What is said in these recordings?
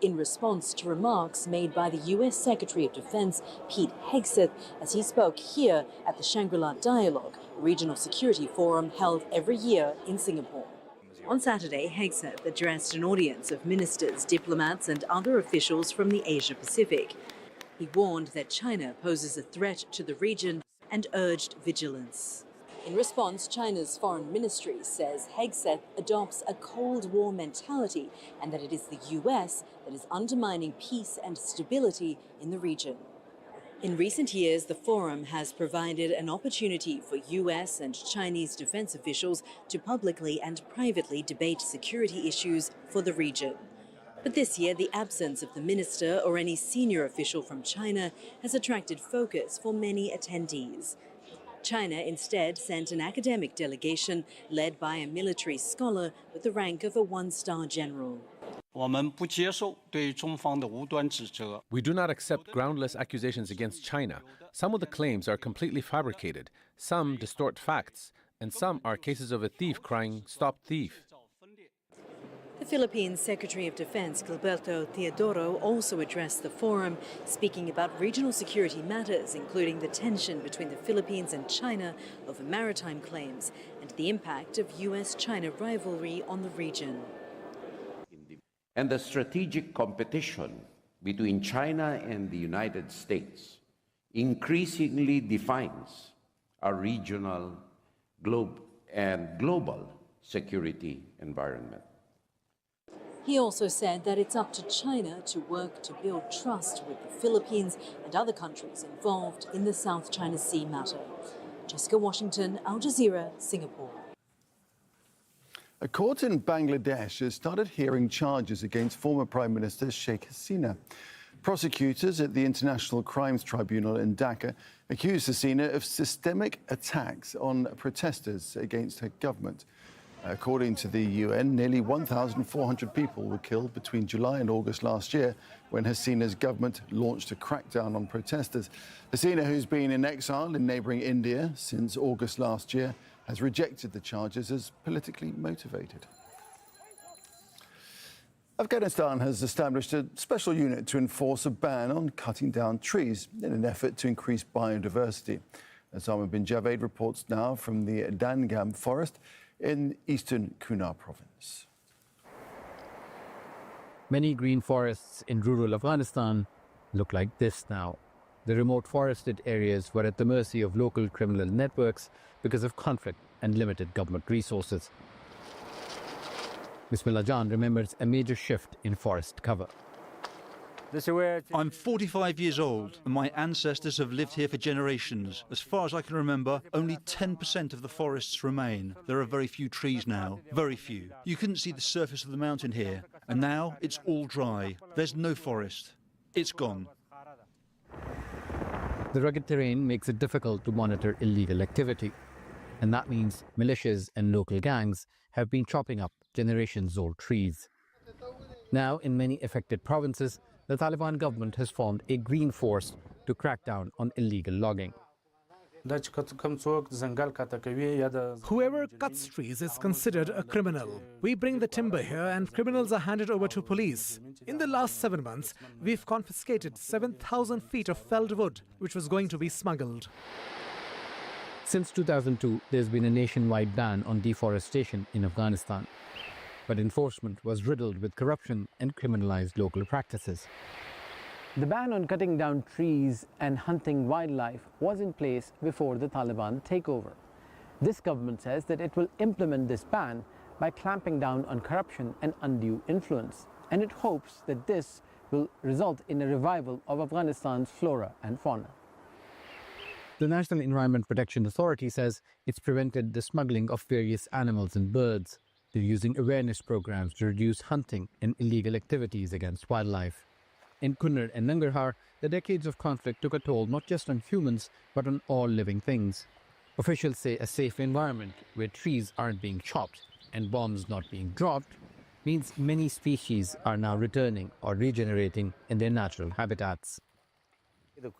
in response to remarks made by the U.S. Secretary of Defense Pete Hegseth as he spoke here at the Shangri-La Dialogue, a regional security forum held every year in Singapore. On Saturday, Hegseth addressed an audience of ministers, diplomats and other officials from the Asia-Pacific. He warned that China poses a threat to the region and urged vigilance. In response, China's foreign ministry says Hegseth adopts a Cold War mentality and that it is the US that is undermining peace and stability in the region. In recent years, the forum has provided an opportunity for US and Chinese defense officials to publicly and privately debate security issues for the region. But this year, the absence of the minister or any senior official from China has attracted focus for many attendees. China instead sent an academic delegation led by a military scholar with the rank of a one-star general. We do not accept groundless accusations against China. Some of the claims are completely fabricated, some distort facts, and some are cases of a thief crying, "Stop thief." The Philippines Secretary of Defense Gilberto Teodoro also addressed the forum, speaking about regional security matters, including the tension between the Philippines and China over maritime claims and the impact of US-China rivalry on the region. And the strategic competition between China and the United States increasingly defines our regional, global security environment. He also said that it's up to China to work to build trust with the Philippines and other countries involved in the South China Sea matter. Jessica Washington, Al Jazeera, Singapore. A court in Bangladesh has started hearing charges against former Prime Minister Sheikh Hasina. Prosecutors at the International Crimes Tribunal in Dhaka accused Hasina of systemic attacks on protesters against her government. According to the UN, nearly 1,400 people were killed between July and August last year when Hasina's government launched a crackdown on protesters. Hasina, who's been in exile in neighbouring India since August last year, has rejected the charges as politically motivated. Afghanistan has established a special unit to enforce a ban on cutting down trees in an effort to increase biodiversity. Osama bin Javed reports now from the Dangam forest in eastern Kunar province. Many green forests in rural Afghanistan look like this now. The remote forested areas were at the mercy of local criminal networks because of conflict and limited government resources. Bismillah Jan remembers a major shift in forest cover. I'm 45 years old and my ancestors have lived here for generations. As far as I can remember, only 10% of the forests remain. There are very few trees now, very few. You couldn't see the surface of the mountain here, and now it's all dry. There's no forest. It's gone. The rugged terrain makes it difficult to monitor illegal activity, and that means militias and local gangs have been chopping up generations-old trees. Now, in many affected provinces, the Taliban government has formed a green force to crack down on illegal logging. Whoever cuts trees is considered a criminal. We bring the timber here and criminals are handed over to police. In the last 7 months, we've confiscated 7,000 feet of felled wood, which was going to be smuggled. Since 2002, there's been a nationwide ban on deforestation in Afghanistan. But enforcement was riddled with corruption and criminalized local practices. The ban on cutting down trees and hunting wildlife was in place before the Taliban takeover. This government says that it will implement this ban by clamping down on corruption and undue influence, and it hopes that this will result in a revival of Afghanistan's flora and fauna. The National Environment Protection Authority says it's prevented the smuggling of various animals and birds. They're using awareness programs to reduce hunting and illegal activities against wildlife. In Kunar and Nangarhar, the decades of conflict took a toll not just on humans, but on all living things. Officials say a safe environment where trees aren't being chopped and bombs not being dropped means many species are now returning or regenerating in their natural habitats. The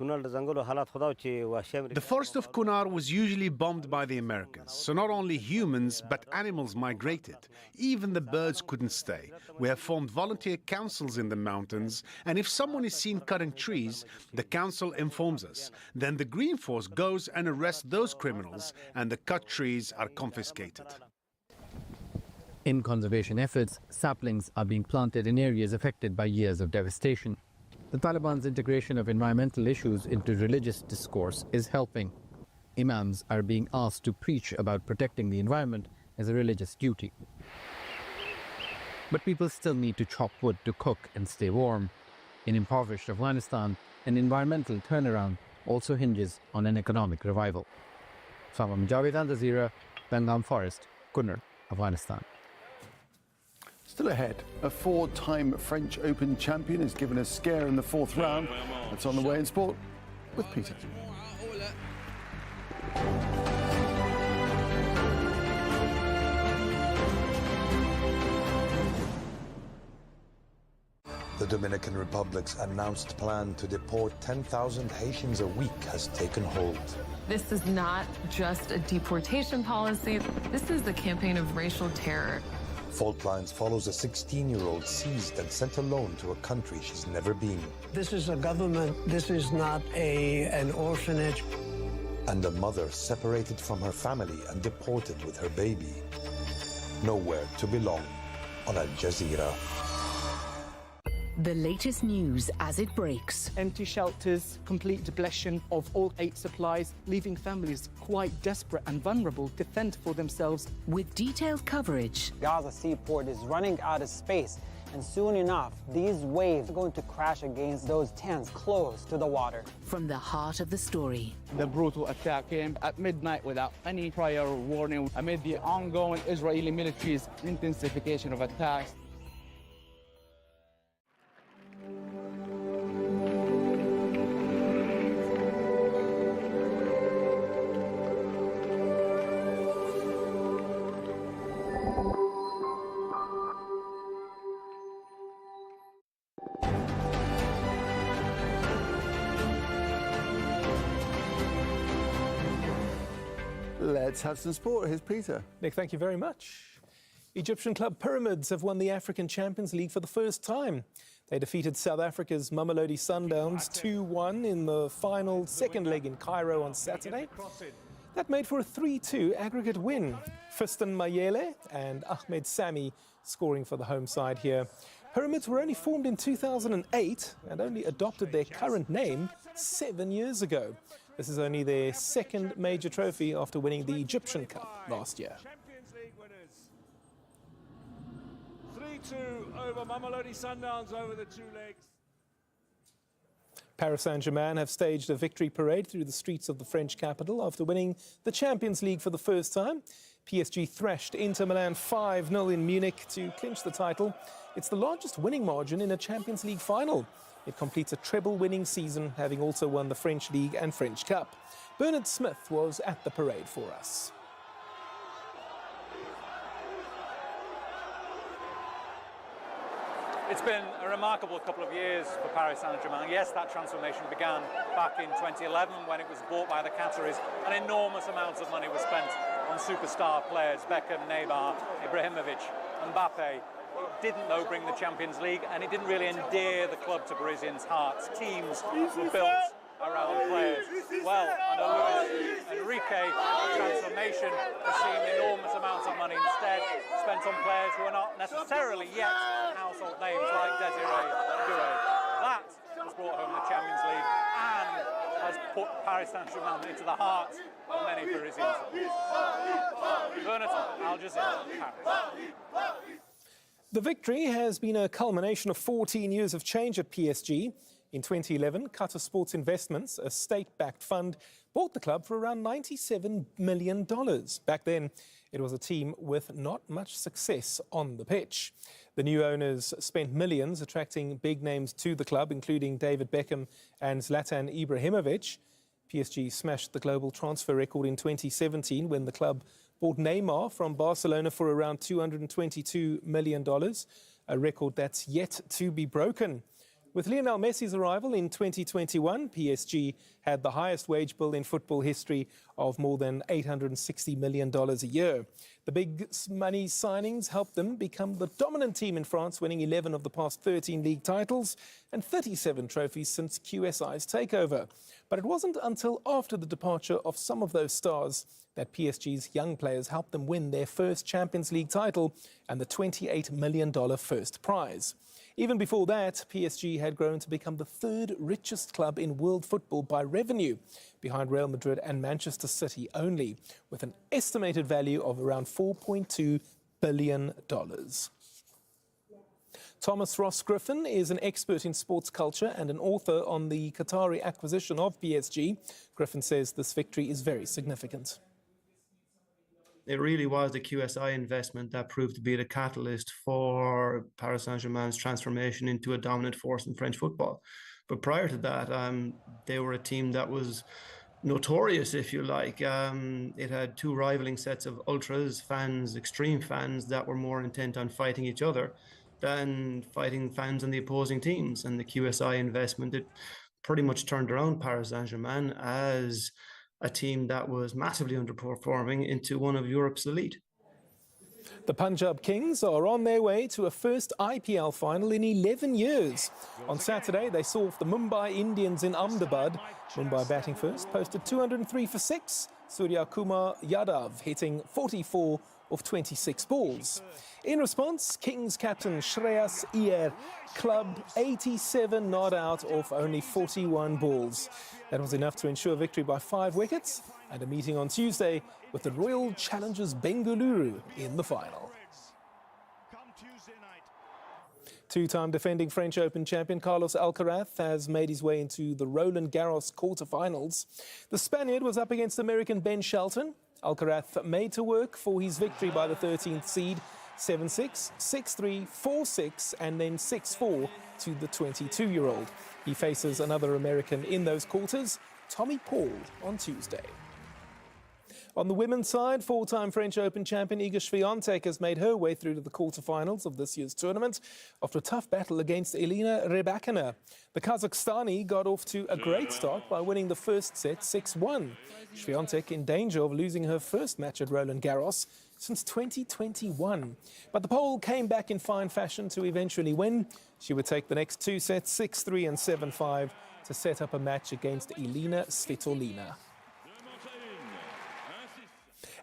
forest of Kunar was usually bombed by the Americans, so not only humans but animals migrated. Even the birds couldn't stay. We have formed volunteer councils in the mountains, and if someone is seen cutting trees, the council informs us. Then the Green Force goes and arrests those criminals, and the cut trees are confiscated. In conservation efforts, saplings are being planted in areas affected by years of devastation. The Taliban's integration of environmental issues into religious discourse is helping. Imams are being asked to preach about protecting the environment as a religious duty. But people still need to chop wood to cook and stay warm. In impoverished Afghanistan, an environmental turnaround also hinges on an economic revival. Samam Javed Al Jazeera, Bangam Forest, Kunar, Afghanistan. Still ahead, a four-time French Open champion is given a scare in the fourth round. That's on the way in sport with Peter. The Dominican Republic's announced plan to deport 10,000 Haitians a week has taken hold. This is not just a deportation policy. This is a campaign of racial terror. Fault Lines follows a 16-year-old seized and sent alone to a country she's never been. This is a government. This is not an orphanage. And a mother separated from her family and deported with her baby. Nowhere to belong on Al Jazeera. The latest news as it breaks. Empty shelters, complete depletion of all aid supplies, leaving families quite desperate and vulnerable to fend for themselves. With detailed coverage. Gaza seaport is running out of space, and soon enough, these waves are going to crash against those tents close to the water. From the heart of the story. The brutal attack came at midnight without any prior warning amid the ongoing Israeli military's intensification of attacks. Let's have some sport. Here's Peter. Nick, thank you very much. Egyptian club Pyramids have won the African Champions League for the first time. They defeated South Africa's Mamelodi Sundowns 2-1 in the final second leg in Cairo on Saturday. That made for a 3-2 aggregate win. Fiston Mayele and Ahmed Sami scoring for the home side here. Pyramids were only formed in 2008 and only adopted their current name 7 years ago. This is only their second major trophy after winning the Egyptian Cup last year. Champions League winners. 3-2 over Mamelodi Sundowns over the two legs. Paris Saint-Germain have staged a victory parade through the streets of the French capital after winning the Champions League for the first time. PSG thrashed Inter Milan 5-0 in Munich to clinch the title. It's the largest winning margin in a Champions League final. It completes a treble-winning season, having also won the French League and French Cup. Bernard Smith was at the parade for us. It's been a remarkable couple of years for Paris Saint-Germain. Yes, that transformation began back in 2011 when it was bought by the Qataris. An enormous amount of money was spent on superstar players, Beckham, Neymar, Ibrahimovic, Mbappe. It didn't, though, bring the Champions League, and it didn't really endear the club to Parisians' hearts. Teams were built around players. Well, under Luis Enrique, the transformation has seen enormous amounts of money instead spent on players who are not necessarily yet household names like Desiree Doué. That has brought home the Champions League and has put Paris Saint-Germain into the heart of many Parisians. Bernard, Al Jazeera, Paris. The victory has been a culmination of 14 years of change at PSG. In 2011, Qatar Sports Investments, a state-backed fund, bought the club for around $97 million. Back then, it was a team with not much success on the pitch. The new owners spent millions attracting big names to the club, including David Beckham and Zlatan Ibrahimovic. PSG smashed the global transfer record in 2017 when the club bought Neymar from Barcelona for around $222 million, a record that's yet to be broken. With Lionel Messi's arrival in 2021, PSG had the highest wage bill in football history of more than $860 million a year. The big money signings helped them become the dominant team in France, winning 11 of the past 13 league titles and 37 trophies since QSI's takeover. But it wasn't until after the departure of some of those stars that PSG's young players helped them win their first Champions League title and the $28 million first prize. Even before that, PSG had grown to become the third richest club in world football by revenue, behind Real Madrid and Manchester City only, with an estimated value of around $4.2 billion. Thomas Ross Griffin is an expert in sports culture and an author on the Qatari acquisition of PSG. Griffin says this victory is very significant. It really was the QSI investment that proved to be the catalyst for Paris Saint-Germain's transformation into a dominant force in French football. But prior to that, they were a team that was notorious, if you like. It had two rivaling sets of ultras, fans, extreme fans that were more intent on fighting each other than fighting fans on the opposing teams. And the QSI investment, it pretty much turned around Paris Saint-Germain as a team that was massively underperforming into one of Europe's elite. The Punjab Kings are on their way to a first IPL final in 11 years. On Saturday, they saw off the Mumbai Indians in Ahmedabad. Mumbai batting first, posted 203 for 6. Surya Kumar Yadav hitting 44 of 26 balls. In response, Kings captain Shreyas Iyer clubbed 87 not out off only 41 balls. That was enough to ensure victory by 5 wickets and a meeting on Tuesday with the Royal Challengers Bengaluru in the final. Two-time defending French Open champion Carlos Alcaraz has made his way into the Roland Garros quarterfinals. The Spaniard was up against American Ben Shelton. Alcaraz made to work for his victory by the 13th seed, 7-6, 6-3, 4-6 and then 6-4 to the 22-year-old. He faces another American in those quarters, Tommy Paul, on Tuesday. On the women's side, four-time French Open champion Iga Swiatek has made her way through to the quarterfinals of this year's tournament after a tough battle against Elena Rybakina. The Kazakhstani got off to a great start by winning the first set 6-1. Swiatek in danger of losing her first match at Roland Garros since 2021. But the Pole came back in fine fashion to eventually win. She would take the next two sets, 6-3 and 7-5, to set up a match against Elena Svitolina.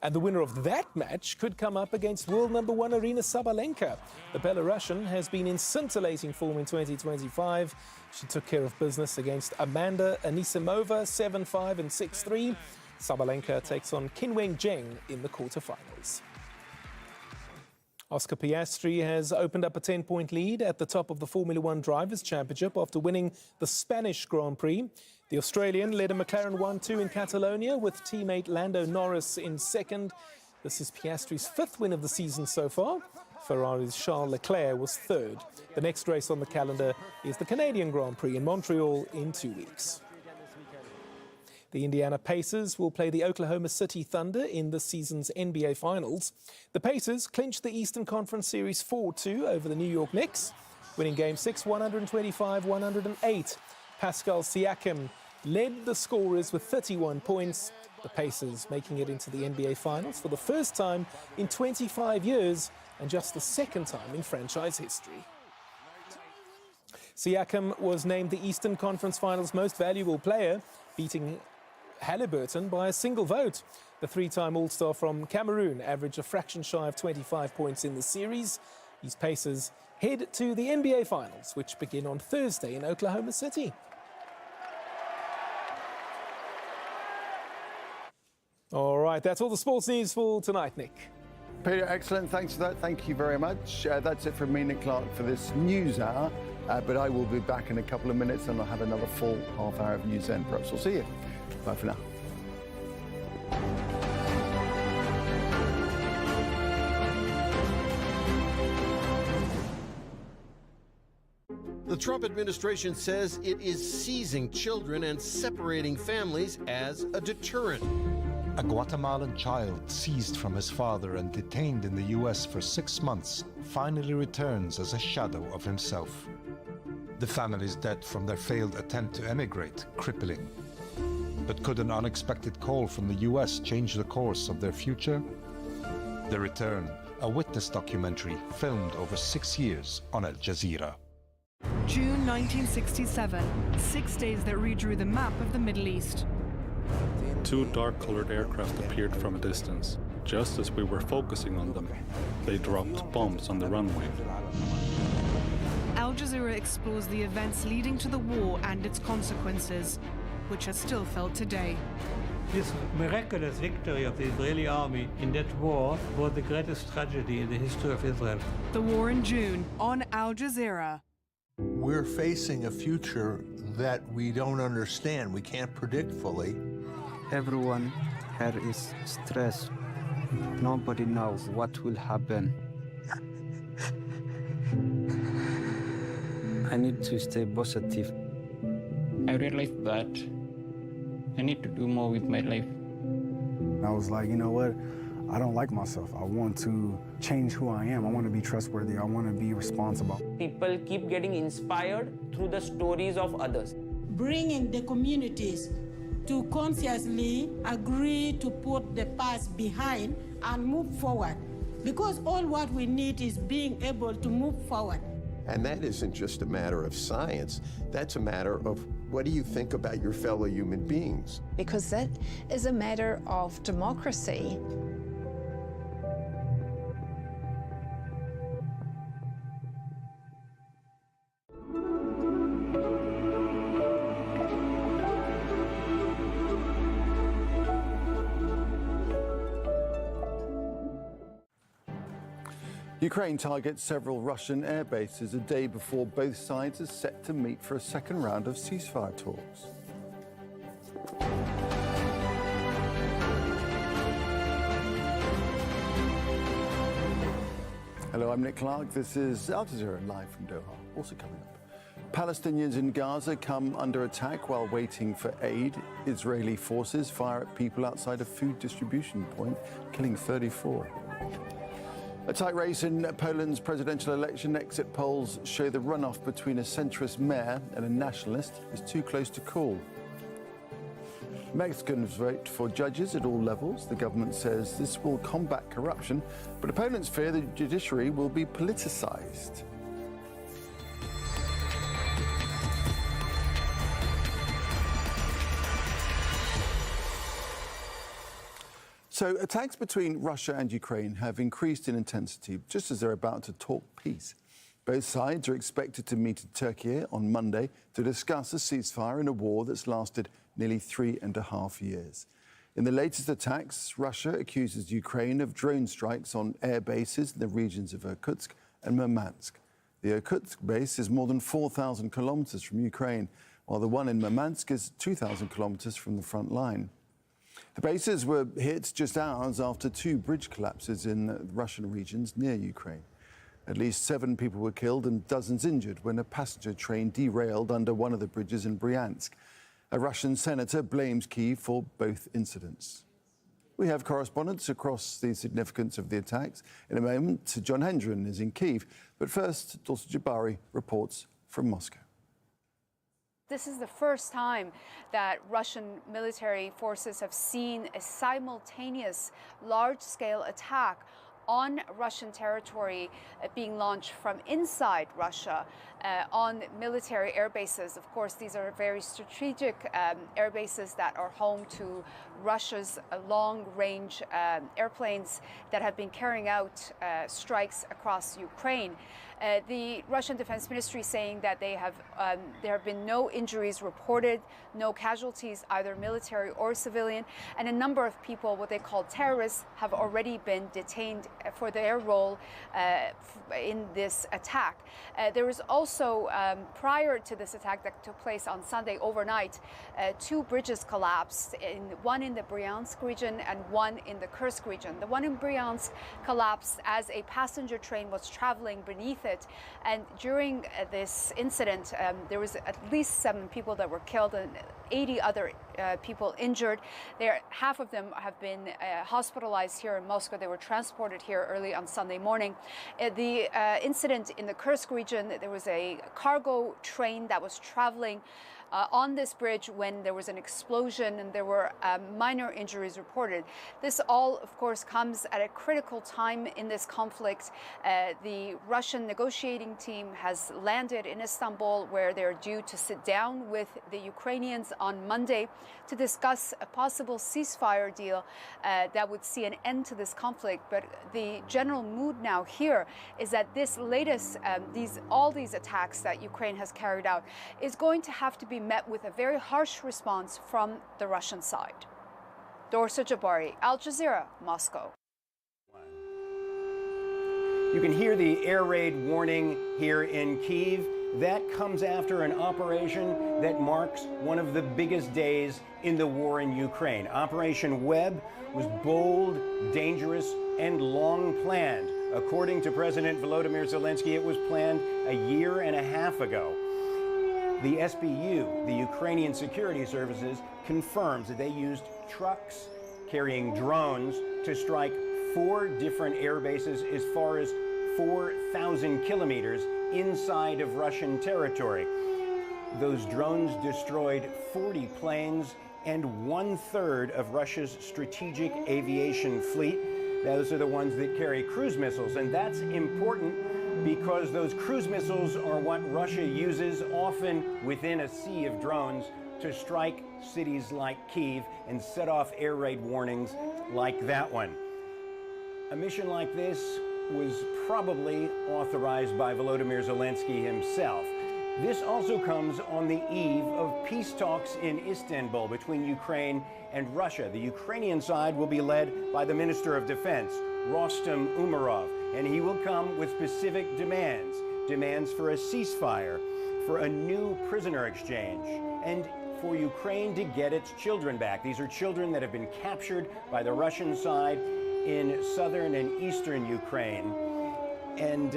And the winner of that match could come up against world number 1 Aryna Sabalenka. The Belarusian has been in scintillating form in 2025. She took care of business against Amanda Anisimova 7-5 and 6-3. Sabalenka takes on Qinwen Zheng in the quarterfinals. Oscar Piastri has opened up a 10-point lead at the top of the Formula One Drivers' Championship after winning the Spanish Grand Prix. The Australian led a McLaren 1-2 in Catalonia with teammate Lando Norris in second. This is Piastri's 5th win of the season so far. Ferrari's Charles Leclerc was third. The next race on the calendar is the Canadian Grand Prix in Montreal in 2 weeks. The Indiana Pacers will play the Oklahoma City Thunder in this season's NBA Finals. The Pacers clinched the Eastern Conference Series 4-2 over the New York Knicks, winning Game 6 125-108. Pascal Siakam led the scorers with 31 points. The Pacers making it into the NBA Finals for the first time in 25 years and just the second time in franchise history. Siakam was named the Eastern Conference Finals Most Valuable Player, beating Halliburton by a single vote. The three-time All-Star from Cameroon averaged a fraction shy of 25 points in the series. These Pacers head to the NBA Finals, which begin on Thursday in Oklahoma City. All right, that's all the sports news for tonight, Nick. Peter, excellent. Thanks for that. Thank you very much. That's it from me, Nick Clark, for this news hour. But I will be back in a couple of minutes and I'll have another full half hour of news then. Perhaps we'll see you. Bye for now. The Trump administration says it is seizing children and separating families as a deterrent. A Guatemalan child seized from his father and detained in the U.S. for 6 months finally returns as a shadow of himself. The family's debt from their failed attempt to emigrate, crippling. But could an unexpected call from the US change the course of their future? The Return, a witness documentary filmed over 6 years on Al Jazeera. June 1967, 6 days that redrew the map of the Middle East. Two dark-colored aircraft appeared from a distance. Just as we were focusing on them, they dropped bombs on the runway. Al Jazeera explores the events leading to the war and its consequences, which are still felt today. This miraculous victory of the Israeli army in that war was the greatest tragedy in the history of Israel. The war in June on Al Jazeera. We're facing a future that we don't understand, we can't predict fully. Everyone here is stressed. Nobody knows what will happen. I need to stay positive. I realized that I need to do more with my life. I was like, you know what? I don't like myself. I want to change who I am. I want to be trustworthy. I want to be responsible. People keep getting inspired through the stories of others. Bringing the communities to consciously agree to put the past behind and move forward. Because all what we need is being able to move forward. And that isn't just a matter of science, that's a matter of what do you think about your fellow human beings? Because that is a matter of democracy. Ukraine targets several Russian air bases a day before both sides are set to meet for a second round of ceasefire talks. Hello, I'm Nick Clark. This is Al Jazeera live from Doha. Also coming up, Palestinians in Gaza come under attack while waiting for aid. Israeli forces fire at people outside a food distribution point, killing 34. A tight race in Poland's presidential election. Exit polls show the runoff between a centrist mayor and a nationalist is too close to call. Mexicans vote for judges at all levels. The government says this will combat corruption, but opponents fear the judiciary will be politicized. So attacks between Russia and Ukraine have increased in intensity just as they're about to talk peace. Both sides are expected to meet in Turkey on Monday to discuss a ceasefire in a war that's lasted nearly 3.5 years. In the latest attacks, Russia accuses Ukraine of drone strikes on air bases in the regions of Irkutsk and Murmansk. The Irkutsk base is more than 4,000 kilometers from Ukraine, while the one in Murmansk is 2,000 kilometers from the front line. The bases were hit just hours after 2 bridge collapses in the Russian regions near Ukraine. At least 7 people were killed and dozens injured when a passenger train derailed under one of the bridges in Bryansk. A Russian senator blames Kyiv for both incidents. We have correspondents across the significance of the attacks. In a moment, John Hendren is in Kyiv. But first, Dulce Jabari reports from Moscow. This is the first time that Russian military forces have seen a simultaneous large-scale attack on Russian territory being launched from inside Russia on military air bases. Of course, these are very strategic air bases that are home to Russia's long-range airplanes that have been carrying out strikes across Ukraine. The Russian Defense Ministry saying that there have been no injuries reported, no casualties, either military or civilian, and a number of people, what they call terrorists, have already been detained for their role in this attack. There was also, prior to this attack that took place on Sunday overnight, 2 bridges collapsed, one in the Bryansk region and one in the Kursk region. The one in Bryansk collapsed as a passenger train was traveling beneath it. And during this incident, there was at least 7 people that were killed and 80 other people injured. Half of them have been hospitalized here in Moscow. They were transported here early on Sunday morning. The incident in the Kursk region, there was a cargo train that was traveling on this bridge when there was an explosion and there were minor injuries reported. This all, of course, comes at a critical time in this conflict. The Russian negotiating team has landed in Istanbul, where they're due to sit down with the Ukrainians on Monday to discuss a possible ceasefire deal that would see an end to this conflict. But the general mood now here is that this latest, all these attacks that Ukraine has carried out is going to have to be met with a very harsh response from the Russian side. Dorsa Jabari, Al Jazeera, Moscow. You can hear the air raid warning here in Kyiv. That comes after an operation that marks one of the biggest days in the war in Ukraine. Operation Web was bold, dangerous, and long planned. According to President Volodymyr Zelensky, it was planned a year and a half ago. The SBU, the Ukrainian Security Services, confirms that they used trucks carrying drones to strike 4 different air bases as far as 4,000 kilometers inside of Russian territory. Those drones destroyed 40 planes and 1/3 of Russia's strategic aviation fleet. Those are the ones that carry cruise missiles, and that's important because those cruise missiles are what Russia uses often within a sea of drones to strike cities like Kyiv and set off air raid warnings like that one. A mission like this was probably authorized by Volodymyr Zelensky himself. This also comes on the eve of peace talks in Istanbul between Ukraine and Russia. The Ukrainian side will be led by the Minister of Defense, Rostam Umerov, and he will come with specific demands for a ceasefire, for a new prisoner exchange, and for Ukraine to get its children back. These are children that have been captured by the Russian side in southern and eastern Ukraine. And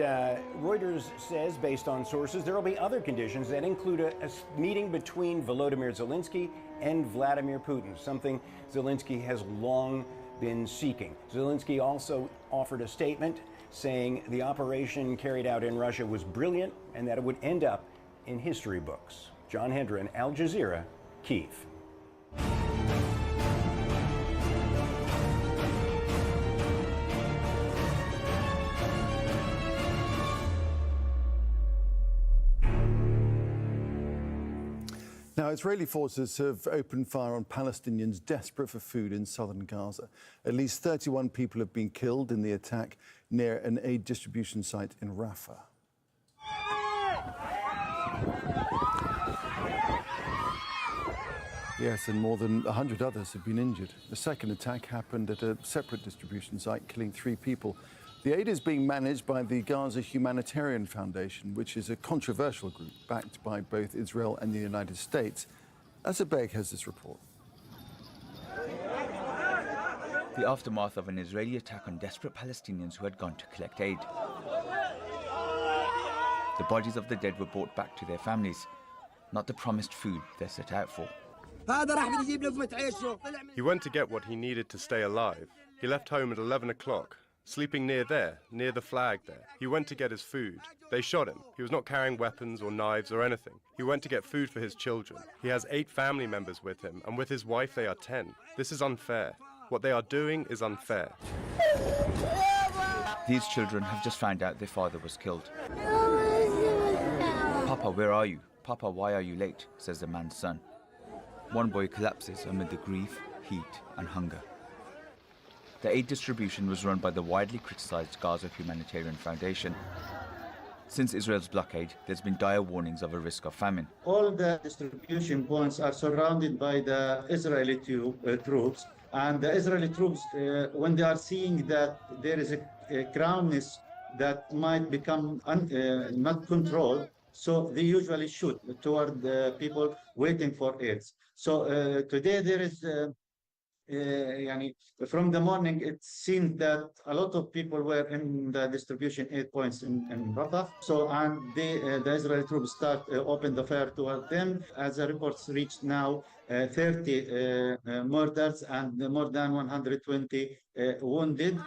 Reuters says, based on sources, there will be other conditions that include a meeting between Volodymyr Zelensky and Vladimir Putin, something Zelensky has long been seeking. Zelensky also offered a statement saying the operation carried out in Russia was brilliant and that it would end up in history books. John Hendren, Al Jazeera, Kyiv. Now, Israeli forces have opened fire on Palestinians desperate for food in southern Gaza. At least 31 people have been killed in the attack near an aid distribution site in Rafah. Yes, and more than 100 others have been injured. The second attack happened at a separate distribution site, killing 3 people. The aid is being managed by the Gaza Humanitarian Foundation, which is a controversial group backed by both Israel and the United States. Asa Beg has this report. The aftermath of an Israeli attack on desperate Palestinians who had gone to collect aid. The bodies of the dead were brought back to their families, not the promised food they set out for. He went to get what he needed to stay alive. He left home at 11 o'clock. Sleeping near the flag there. He went to get his food. They shot him. He was not carrying weapons or knives or anything. He went to get food for his children. He has 8 family members with him, and with his wife they are 10. This is unfair. What they are doing is unfair. These children have just found out their father was killed. Papa, where are you? Papa, why are you late? Says the man's son. One boy collapses amid the grief, heat, and hunger. The aid distribution was run by the widely criticized Gaza Humanitarian Foundation. Since Israel's blockade, there's been dire warnings of a risk of famine. All the distribution points are surrounded by the Israeli troops. And the Israeli troops, when they are seeing that there is a crowdness that might become not controlled, so they usually shoot toward the people waiting for aid. So today there is from the morning, it seemed that a lot of people were in the distribution aid points in Rafah. So, and the Israeli troops opened the fire toward them. As the reports reached now, 30 murders and more than 120 wounded.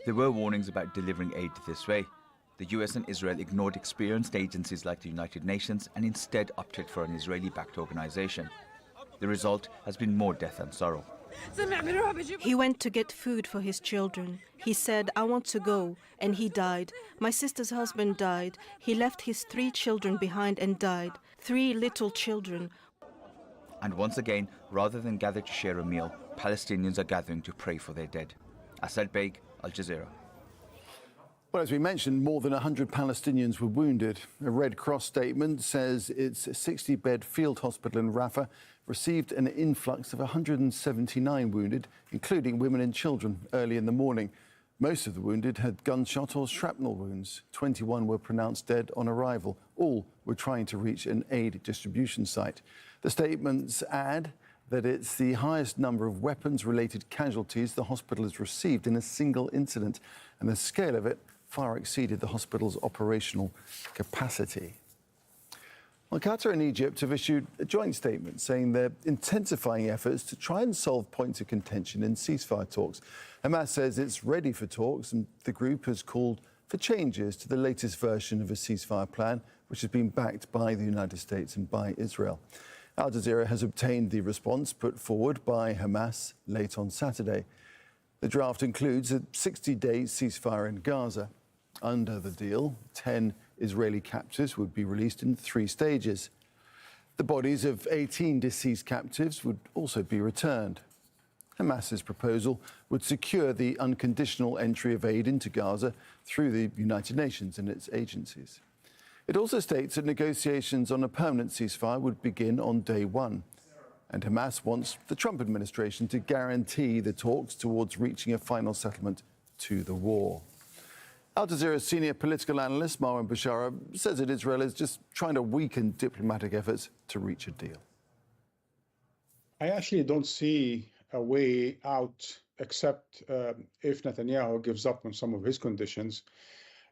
There were warnings about delivering aid this way. The US and Israel ignored experienced agencies like the United Nations and instead opted for an Israeli-backed organization. The result has been more death and sorrow. He went to get food for his children. He said, "I want to go," and he died. My sister's husband died. He left his 3 children behind and died. 3 little children. And once again, rather than gather to share a meal, Palestinians are gathering to pray for their dead. Asad Beg, Al Jazeera. Well, as we mentioned, more than 100 Palestinians were wounded. A Red Cross statement says its 60-bed field hospital in Rafah received an influx of 179 wounded, including women and children, early in the morning. Most of the wounded had gunshot or shrapnel wounds. 21 were pronounced dead on arrival. All were trying to reach an aid distribution site. The statements add that it's the highest number of weapons-related casualties the hospital has received in a single incident, and the scale of it far exceeded the hospital's operational capacity. Well, Qatar and Egypt have issued a joint statement saying they're intensifying efforts to try and solve points of contention in ceasefire talks. Hamas says it's ready for talks, and the group has called for changes to the latest version of a ceasefire plan, which has been backed by the United States and by Israel. Al Jazeera has obtained the response put forward by Hamas late on Saturday. The draft includes a 60-day ceasefire in Gaza. Under the deal, 10 Israeli captives would be released in 3 stages. The bodies of 18 deceased captives would also be returned. Hamas's proposal would secure the unconditional entry of aid into Gaza through the United Nations and its agencies. It also states that negotiations on a permanent ceasefire would begin on day 1. And Hamas wants the Trump administration to guarantee the talks towards reaching a final settlement to the war. Al Jazeera's senior political analyst, Marwan Bashara, says that Israel is just trying to weaken diplomatic efforts to reach a deal. I actually don't see a way out except if Netanyahu gives up on some of his conditions,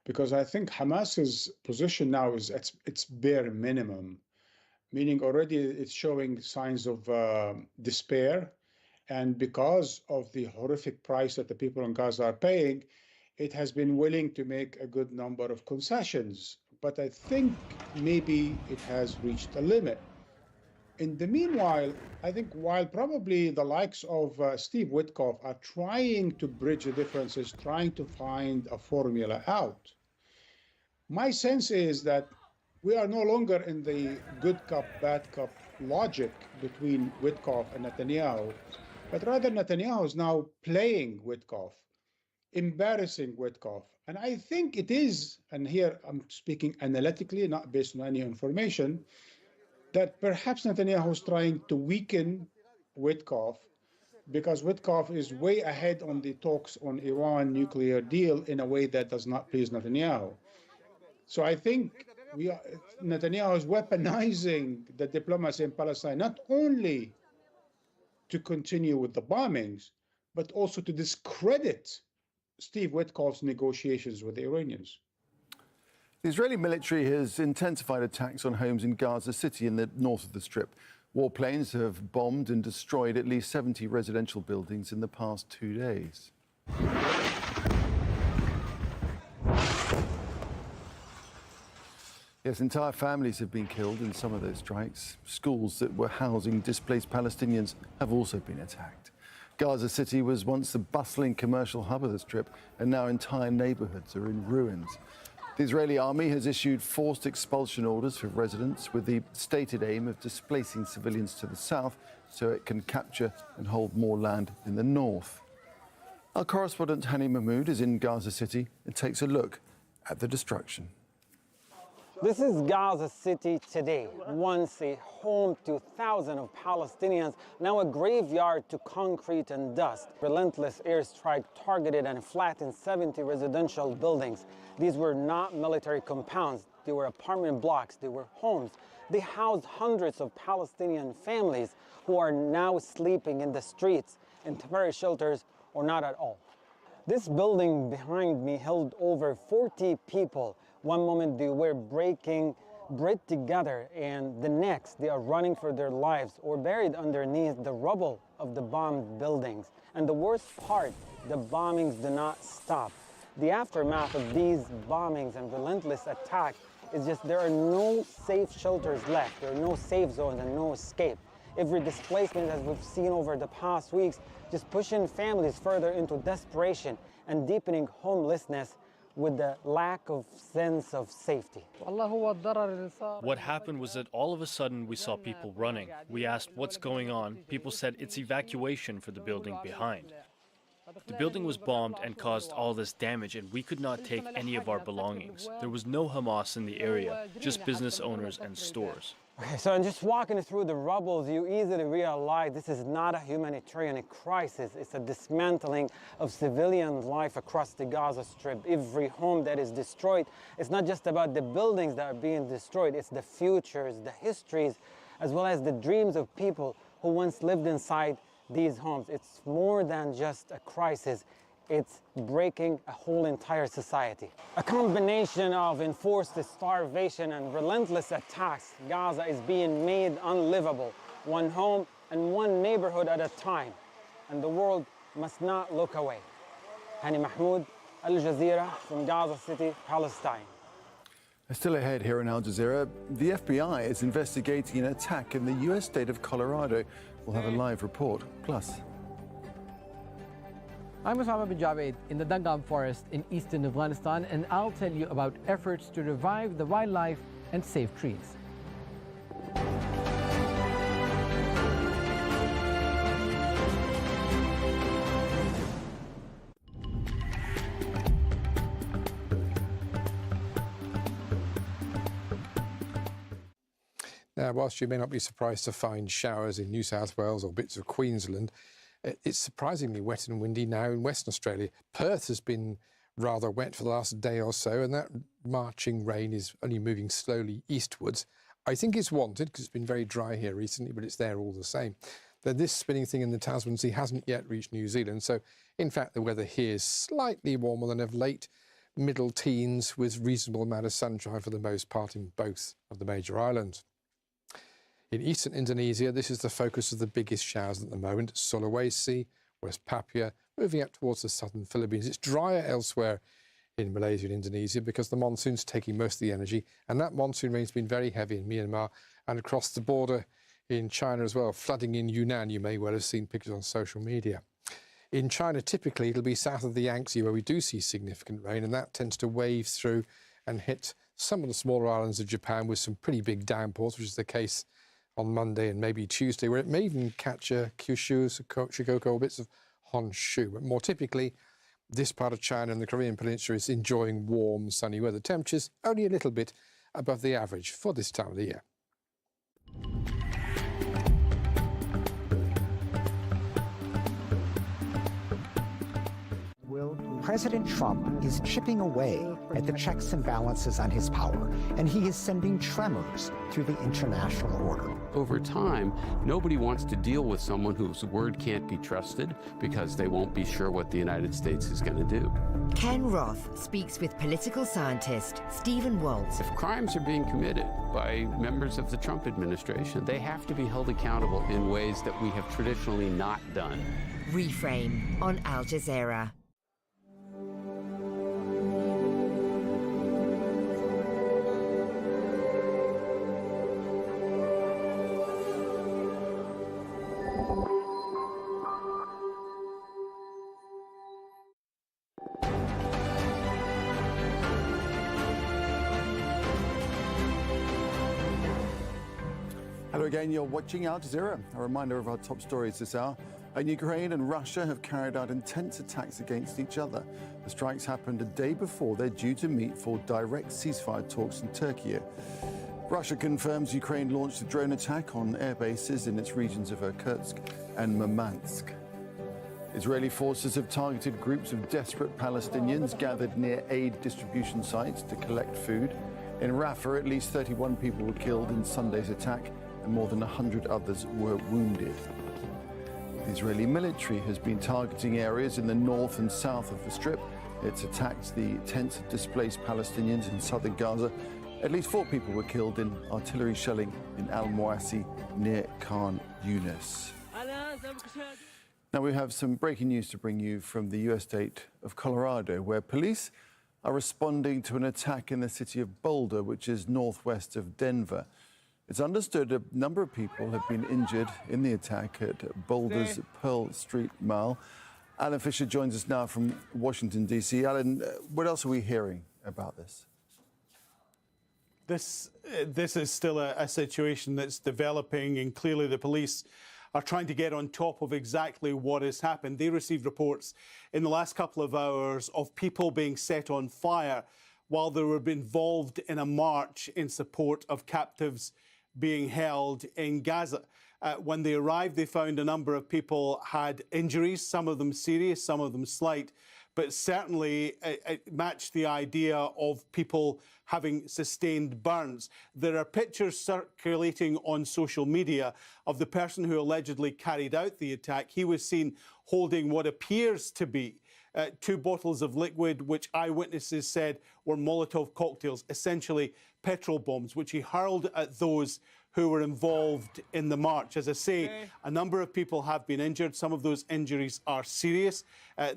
because I think Hamas's position now is at its bare minimum, meaning already it's showing signs of despair. And because of the horrific price that the people in Gaza are paying, it has been willing to make a good number of concessions. But I think maybe it has reached a limit. In the meanwhile, I think while probably the likes of Steve Witkoff are trying to bridge the differences, trying to find a formula out, my sense is that we are no longer in the good cop, bad cop logic between Witkoff and Netanyahu, but rather Netanyahu is now playing Witkoff, embarrassing Witkoff. And I think it is, and here I'm speaking analytically, not based on any information, that perhaps Netanyahu is trying to weaken Witkoff because Witkoff is way ahead on the talks on Iran nuclear deal in a way that does not please Netanyahu. So I think Netanyahu is weaponizing the diplomacy in Palestine, not only to continue with the bombings, but also to discredit Steve Witkoff's negotiations with the Iranians. The Israeli military has intensified attacks on homes in Gaza City in the north of the Strip. Warplanes have bombed and destroyed at least 70 residential buildings in the past 2 days. Yes, entire families have been killed in some of those strikes. Schools that were housing displaced Palestinians have also been attacked. Gaza City was once the bustling commercial hub of the Strip, and now entire neighborhoods are in ruins. The Israeli army has issued forced expulsion orders for residents with the stated aim of displacing civilians to the south so it can capture and hold more land in the north. Our correspondent Hani Mahmoud is in Gaza City and takes a look at the destruction. This is Gaza City today, once a home to thousands of Palestinians, now a graveyard to concrete and dust. Relentless airstrike targeted and flattened 70 residential buildings. These were not military compounds. they were apartment blocks, they were homes. They housed hundreds of Palestinian families who are now sleeping in the streets, in temporary shelters, or not at all. This building behind me held over 40 people. One moment they were breaking bread together, and the next they are running for their lives or buried underneath the rubble of the bombed buildings. And the worst part, the bombings do not stop. The aftermath of these bombings and relentless attacks is just there are no safe shelters left. There are no safe zones and no escape. Every displacement, as we've seen over the past weeks, just pushing families further into desperation and deepening homelessness with the lack of sense of safety. What happened was that all of a sudden we saw people running. We asked what's going on. People said it's evacuation for the building behind. The building was bombed and caused all this damage, and we could not take any of our belongings. There was no Hamas in the area, just business owners and stores. Okay, so in just walking through the rubble, you easily realize this is not a humanitarian crisis. It's a dismantling of civilian life across the Gaza Strip. Every home that is destroyed, it's not just about the buildings that are being destroyed, it's the futures, the histories, as well as the dreams of people who once lived inside these homes. It's more than just a crisis. It's breaking a whole entire society. A combination of enforced starvation and relentless attacks, Gaza is being made unlivable, one home and one neighborhood at a time. And the world must not look away. Hani Mahmoud, Al Jazeera from Gaza City, Palestine. Still ahead here in Al Jazeera, the FBI is investigating an attack in the US state of Colorado. We'll have a live report. Plus, I'm Osama bin Jabed in the Dangam forest in eastern Afghanistan, and I'll tell you about efforts to revive the wildlife and save trees. Now, whilst you may not be surprised to find showers in New South Wales or bits of Queensland, it's surprisingly wet and windy now in Western Australia. Perth has been rather wet for the last day or so, and that marching rain is only moving slowly eastwards. I think it's wanted because it's been very dry here recently, but it's there all the same. This spinning thing in the Tasman Sea hasn't yet reached New Zealand, so in fact the weather here is slightly warmer than of late, middle teens with reasonable amount of sunshine for the most part in both of the major islands. In eastern Indonesia, this is the focus of the biggest showers at the moment. Sulawesi, West Papua, moving up towards the southern Philippines. It's drier elsewhere in Malaysia and Indonesia because the monsoon's taking most of the energy, and that monsoon rain's been very heavy in Myanmar and across the border in China as well, flooding in Yunnan. You may well have seen pictures on social media. In China, typically, it'll be south of the Yangtze where we do see significant rain, and that tends to wave through and hit some of the smaller islands of Japan with some pretty big downpours, which is the case on Monday and maybe Tuesday, where it may even catch Kyushu, Shikoku, or bits of Honshu. But more typically, this part of China and the Korean Peninsula is enjoying warm, sunny weather. Temperatures only a little bit above the average for this time of the year. President Trump is chipping away at the checks and balances on his power, and he is sending tremors through the international order. Over time, nobody wants to deal with someone whose word can't be trusted because they won't be sure what the United States is going to do. Ken Roth speaks with political scientist Stephen Waltz. If crimes are being committed by members of the Trump administration, they have to be held accountable in ways that we have traditionally not done. Reframe on Al Jazeera. Hello again, you're watching Al Jazeera. A reminder of our top stories this hour. Ukraine and Russia have carried out intense attacks against each other. The strikes happened a day before they're due to meet for direct ceasefire talks in Turkey. Russia confirms Ukraine launched a drone attack on air bases in its regions of Irkutsk and Murmansk. Israeli forces have targeted groups of desperate Palestinians gathered near aid distribution sites to collect food. In Rafah, at least 31 people were killed in Sunday's attack and more than 100 others were wounded. The Israeli military has been targeting areas in the north and south of the Strip. It's attacked the tents of displaced Palestinians in southern Gaza. At least 4 people were killed in artillery shelling in Al-Mawasi near Khan Yunis. Now we have some breaking news to bring you from the US state of Colorado, where police are responding to an attack in the city of Boulder, which is northwest of Denver. It's understood a number of people have been injured in the attack at Boulder's Pearl Street Mall. Alan Fisher joins us now from Washington, D.C. Alan, what else are we hearing about this? This is still a situation that's developing, and clearly the police are trying to get on top of exactly what has happened. They received reports in the last couple of hours of people being set on fire while they were involved in a march in support of captives being held in Gaza. When they arrived, they found a number of people had injuries, some of them serious, some of them slight, but certainly it matched the idea of people having sustained burns. There are pictures circulating on social media of the person who allegedly carried out the attack. He was seen holding what appears to be 2 bottles of liquid, which eyewitnesses said were Molotov cocktails, essentially petrol bombs, which he hurled at those who were involved in the march. As I say, a number of people have been injured. Some of those injuries are serious.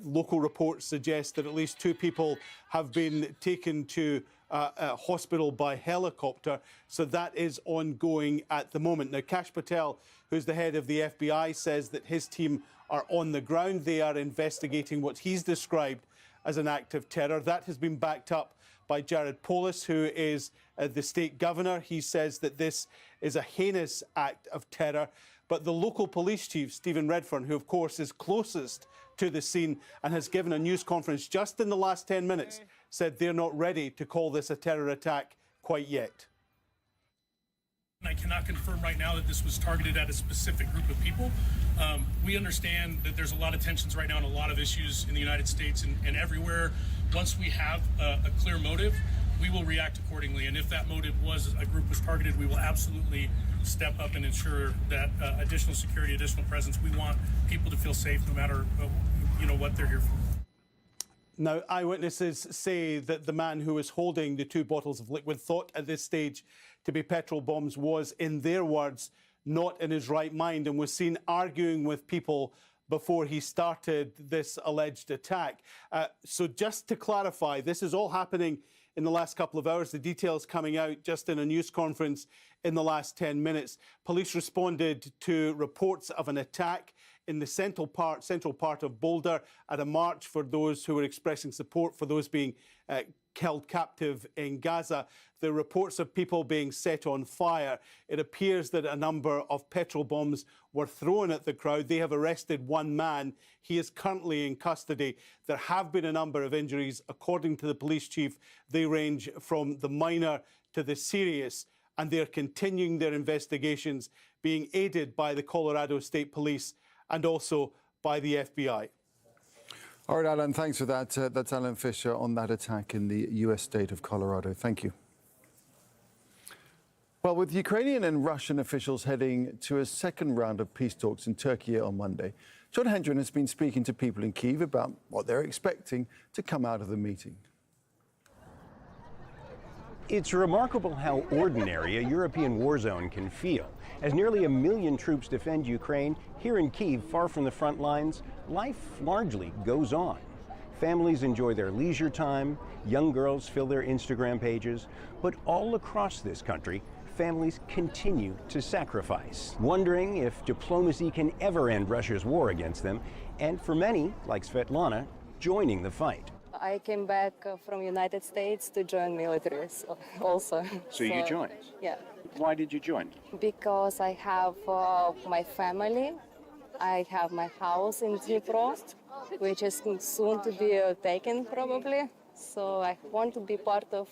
Local reports suggest that at least 2 people have been taken to a hospital by helicopter. So that is ongoing at the moment. Now, Kash Patel, who's the head of the FBI, says that his team are on the ground. They are investigating what he's described as an act of terror. That has been backed up by Jared Polis, who is the state governor. He says that this is a heinous act of terror. But the local police chief, Stephen Redfern, who of course is closest to the scene and has given a news conference just in the last 10 minutes, said they're not ready to call this a terror attack quite yet. I cannot confirm right now that this was targeted at a specific group of people. We understand that there's a lot of tensions right now and a lot of issues in the United States and everywhere. Once we have a clear motive, we will react accordingly. And if that motive was a group was targeted, we will absolutely step up and ensure that additional security, additional presence. We want people to feel safe no matter what they're here for. Now, eyewitnesses say that the man who was holding the 2 bottles of liquid, thought at this stage to be petrol bombs, was, in their words, not in his right mind and was seen arguing with people before he started this alleged attack. So just to clarify, this is all happening in the last couple of hours. The details coming out just in a news conference in the last 10 minutes. Police responded to reports of an attack in the central part of Boulder at a march for those who were expressing support for those being held captive in Gaza. The reports of people being set on fire. It appears that a number of petrol bombs were thrown at the crowd. They have arrested 1 man. He is currently in custody. There have been a number of injuries. According to the police chief, they range from the minor to the serious, and they're continuing their investigations, being aided by the Colorado State Police and also by the FBI. All right, Alan, thanks for that. That's Alan Fisher on that attack in the US state of Colorado. Thank you. Well, with Ukrainian and Russian officials heading to a second round of peace talks in Turkey on Monday, John Hendren has been speaking to people in Kyiv about what they're expecting to come out of the meeting. It's remarkable how ordinary a European war zone can feel. As nearly 1 million troops defend Ukraine, here in Kyiv, far from the front lines, life largely goes on. Families enjoy their leisure time, young girls fill their Instagram pages, but all across this country, families continue to sacrifice, wondering if diplomacy can ever end Russia's war against them, and for many, like Svetlana, joining the fight. I came back from United States to join military also. So you joined? Yeah. Why did you join? Because I have my family. I have my house in Dnipro, which is soon to be taken probably. So I want to be part of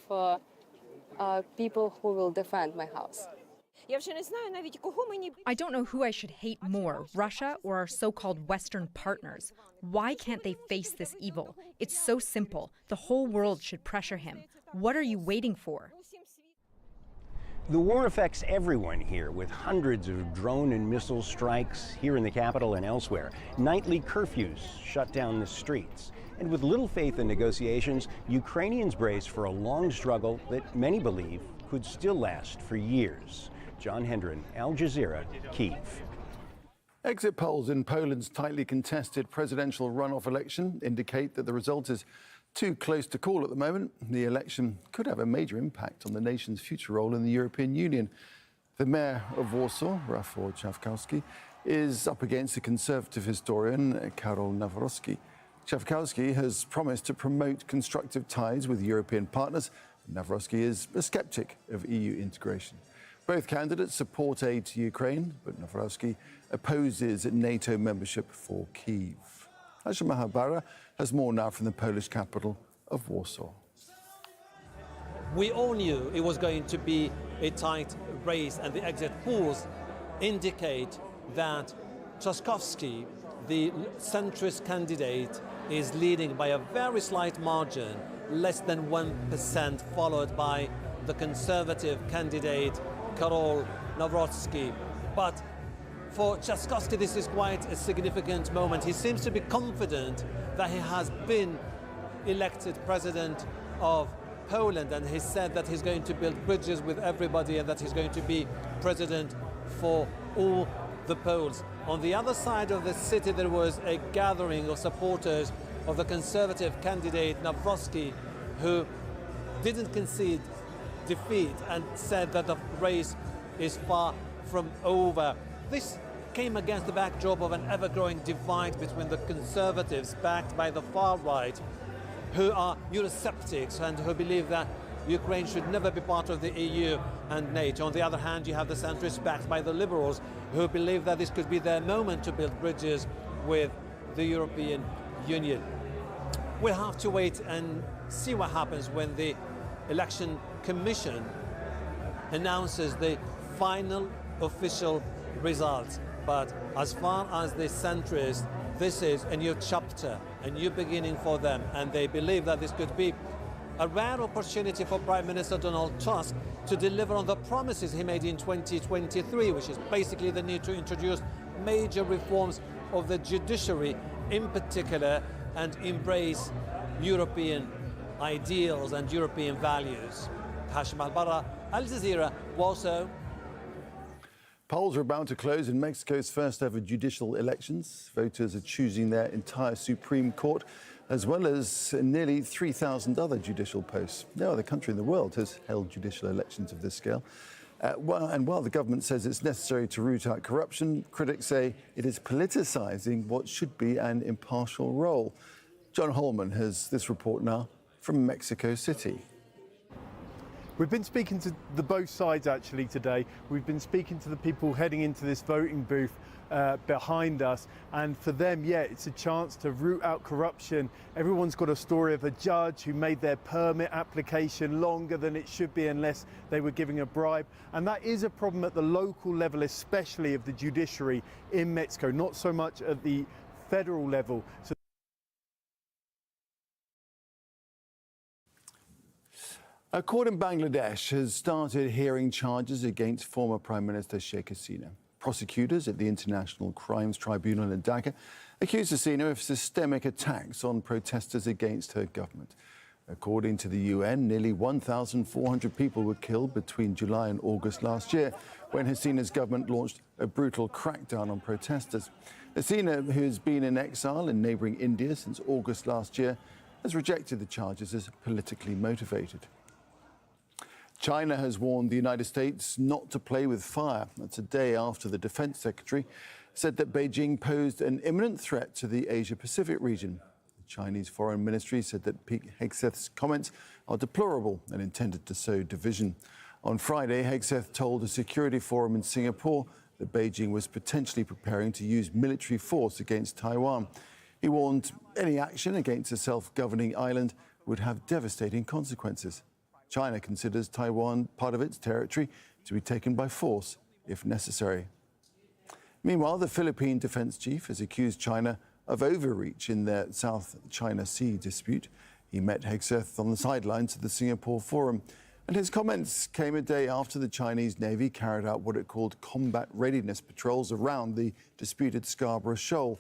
people who will defend my house. I don't know who I should hate more, Russia or our so-called Western partners. Why can't they face this evil? It's so simple. The whole world should pressure him. What are you waiting for? The war affects everyone here, with hundreds of drone and missile strikes here in the capital and elsewhere. Nightly curfews shut down the streets. And with little faith in negotiations, Ukrainians brace for a long struggle that many believe could still last for years. John Hendren, Al Jazeera, Kyiv. Exit polls in Poland's tightly contested presidential runoff election indicate that the result is too close to call at the moment. The election could have a major impact on the nation's future role in the European Union. The mayor of Warsaw, Rafał Trzaskowski, is up against the conservative historian Karol Nawrocki. Trzaskowski has promised to promote constructive ties with European partners. Nawrocki is a skeptic of EU integration. Both candidates support aid to Ukraine, but Nawrocki opposes NATO membership for Kyiv. Hashim Mahabara has more now from the Polish capital of Warsaw. We all knew it was going to be a tight race, and the exit polls indicate that Trzaskowski, the centrist candidate, is leading by a very slight margin, less than 1%, followed by the conservative candidate Karol Nawrocki. But for Trzaskowski, this is quite a significant moment. He seems to be confident that he has been elected president of Poland, and he said that he's going to build bridges with everybody and that he's going to be president for all the Poles. On the other side of the city, there was a gathering of supporters of the conservative candidate Nawrocki, who didn't concede defeat and said that the race is far from over. This came against the backdrop of an ever-growing divide between the conservatives, backed by the far right, who are Eurosceptics and who believe that Ukraine should never be part of the EU and NATO. On the other hand, you have the centrists, backed by the liberals, who believe that this could be their moment to build bridges with the European Union. We'll have to wait and see what happens when the Election Commission announces the final official results. But as far as the centrists, this is a new chapter, a new beginning for them, and they believe that this could be a rare opportunity for Prime Minister Donald Tusk to deliver on the promises he made in 2023, which is basically the need to introduce major reforms of the judiciary in particular and embrace European ideals and European values. Hashim Al-Barra, Al Jazeera, Warsaw. Polls are about to close in Mexico's first ever judicial elections. Voters are choosing their entire Supreme Court, as well as nearly 3,000 other judicial posts. No other country in the world has held judicial elections of this scale. While the government says it's necessary to root out corruption, critics say it is politicising what should be an impartial role. John Holman has this report now from Mexico City. We've been speaking to both sides actually today. We've been speaking to the people heading into this voting booth behind us, and for them, yeah, it's a chance to root out corruption. Everyone's got a story of a judge who made their permit application longer than it should be unless they were giving a bribe, and that is a problem at the local level, especially of the judiciary in Mexico, not so much at the federal level. So a court in Bangladesh has started hearing charges against former Prime Minister Sheikh Hasina. Prosecutors at the International Crimes Tribunal in Dhaka accuse Hasina of systemic attacks on protesters against her government. According to the UN, nearly 1,400 people were killed between July and August last year, when Hasina's government launched a brutal crackdown on protesters. Hasina, who has been in exile in neighbouring India since August last year, has rejected the charges as politically motivated. China has warned the United States not to play with fire. That's a day after the Defense Secretary said that Beijing posed an imminent threat to the Asia-Pacific region. The Chinese Foreign Ministry said that Pete Hegseth's comments are deplorable and intended to sow division. On Friday, Hegseth told a security forum in Singapore that Beijing was potentially preparing to use military force against Taiwan. He warned any action against a self-governing island would have devastating consequences. China considers Taiwan part of its territory to be taken by force if necessary. Meanwhile, the Philippine defense chief has accused China of overreach in their South China Sea dispute. He met Hegseth on the sidelines of the Singapore Forum. And his comments came a day after the Chinese Navy carried out what it called combat readiness patrols around the disputed Scarborough Shoal.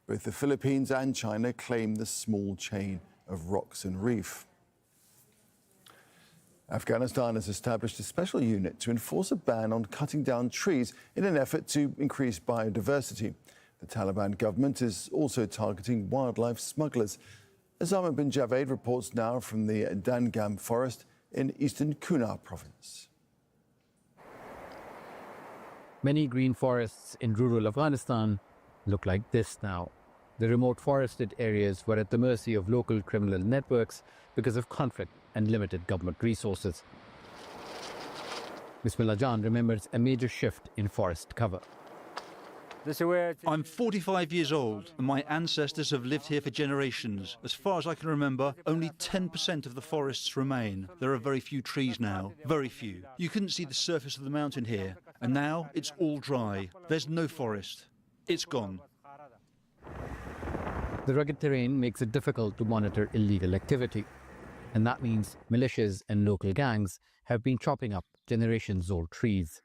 Both the Philippines and China claim the small chain of rocks and reef. Afghanistan has established a special unit to enforce a ban on cutting down trees in an effort to increase biodiversity. The Taliban government is also targeting wildlife smugglers. Osama bin Javed reports now from the Dangam forest in eastern Kunar province. Many green forests in rural Afghanistan look like this now. The remote forested areas were at the mercy of local criminal networks because of conflict and limited government resources. Bismillah Jan remembers a major shift in forest cover. I'm 45 years old, and my ancestors have lived here for generations. As far as I can remember, only 10% of the forests remain. There are very few trees now, very few. You couldn't see the surface of the mountain here, and now it's all dry. There's no forest. It's gone. The rugged terrain makes it difficult to monitor illegal activity, and that means militias and local gangs have been chopping up generations-old trees.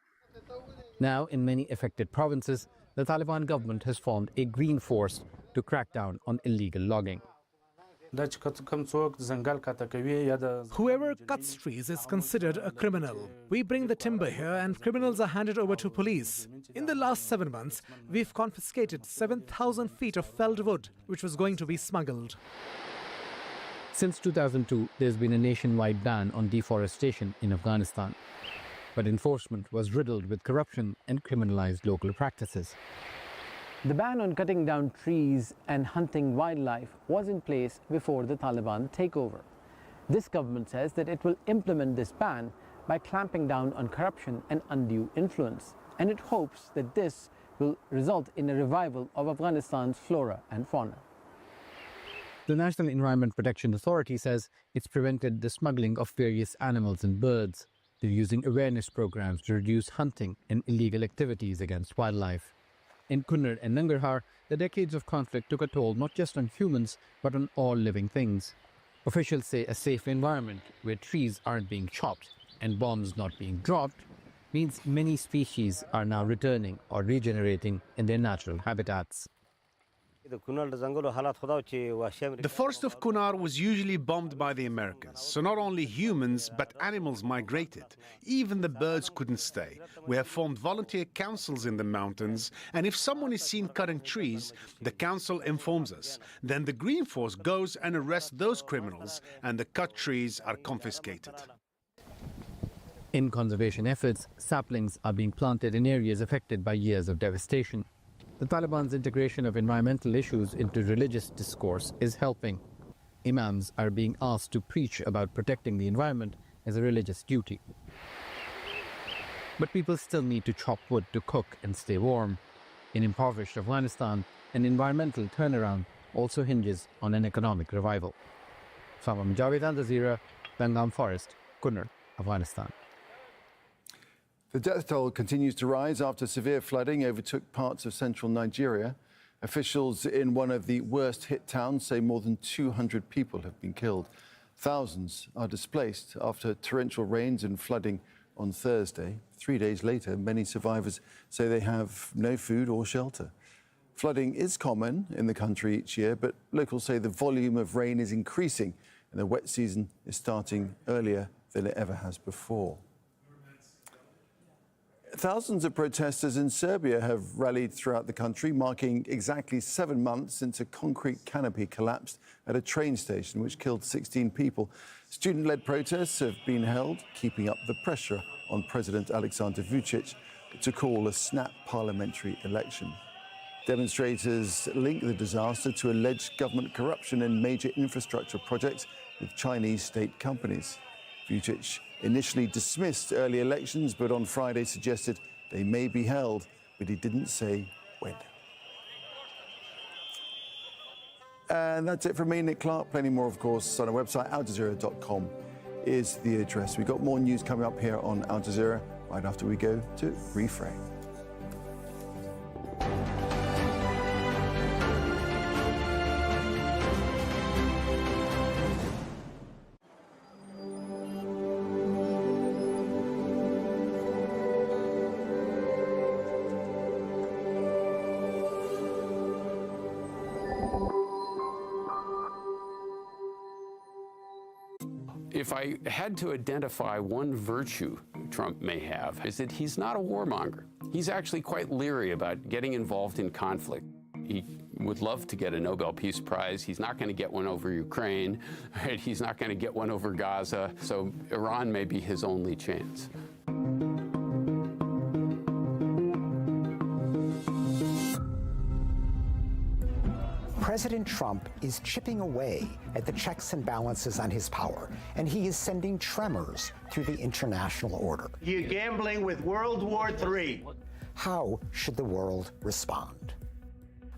Now, in many affected provinces, the Taliban government has formed a green force to crack down on illegal logging. Whoever cuts trees is considered a criminal. We bring the timber here and criminals are handed over to police. In the last 7 months, we've confiscated 7,000 feet of felled wood, which was going to be smuggled. Since 2002, there's been a nationwide ban on deforestation in Afghanistan. But enforcement was riddled with corruption and criminalized local practices. The ban on cutting down trees and hunting wildlife was in place before the Taliban takeover. This government says that it will implement this ban by clamping down on corruption and undue influence, and it hopes that this will result in a revival of Afghanistan's flora and fauna. The National Environment Protection Authority says it's prevented the smuggling of various animals and birds. They're using awareness programs to reduce hunting and illegal activities against wildlife. In Kunar and Nangarhar, the decades of conflict took a toll not just on humans, but on all living things. Officials say a safe environment where trees aren't being chopped and bombs not being dropped means many species are now returning or regenerating in their natural habitats. The forest of Kunar was usually bombed by the Americans, so not only humans but animals migrated. Even the birds couldn't stay. We have formed volunteer councils in the mountains, and if someone is seen cutting trees, the council informs us. Then the Green Force goes and arrests those criminals, and the cut trees are confiscated. In conservation efforts, saplings are being planted in areas affected by years of devastation. The Taliban's integration of environmental issues into religious discourse is helping. Imams are being asked to preach about protecting the environment as a religious duty. But people still need to chop wood to cook and stay warm. In impoverished Afghanistan, an environmental turnaround also hinges on an economic revival. Osama Javed, Al Jazeera, Dangam Forest, Kunar, Afghanistan. The death toll continues to rise after severe flooding overtook parts of central Nigeria. Officials in one of the worst-hit towns say more than 200 people have been killed. Thousands are displaced after torrential rains and flooding on Thursday. 3 days later, many survivors say they have no food or shelter. Flooding is common in the country each year, but locals say the volume of rain is increasing and the wet season is starting earlier than it ever has before. Thousands of protesters in Serbia have rallied throughout the country, marking exactly 7 months since a concrete canopy collapsed at a train station, which killed 16 people. Student-led protests have been held, keeping up the pressure on President Aleksandar Vučić to call a snap parliamentary election. Demonstrators link the disaster to alleged government corruption in major infrastructure projects with Chinese state companies. Vučić initially dismissed early elections, but on Friday suggested they may be held, but he didn't say when. And that's it from me, Nick Clark. Plenty more, of course, on our website. AlJazeera.com is the address. We've got more news coming up here on Al Jazeera right after we go to Reframe. If I had to identify one virtue Trump may have, is that he's not a warmonger. He's actually quite leery about getting involved in conflict. He would love to get a Nobel Peace Prize. He's not going to get one over Ukraine, right? He's not going to get one over Gaza. So Iran may be his only chance. President Trump is chipping away at the checks and balances on his power, and he is sending tremors through the international order. You're gambling with World War III. How should the world respond?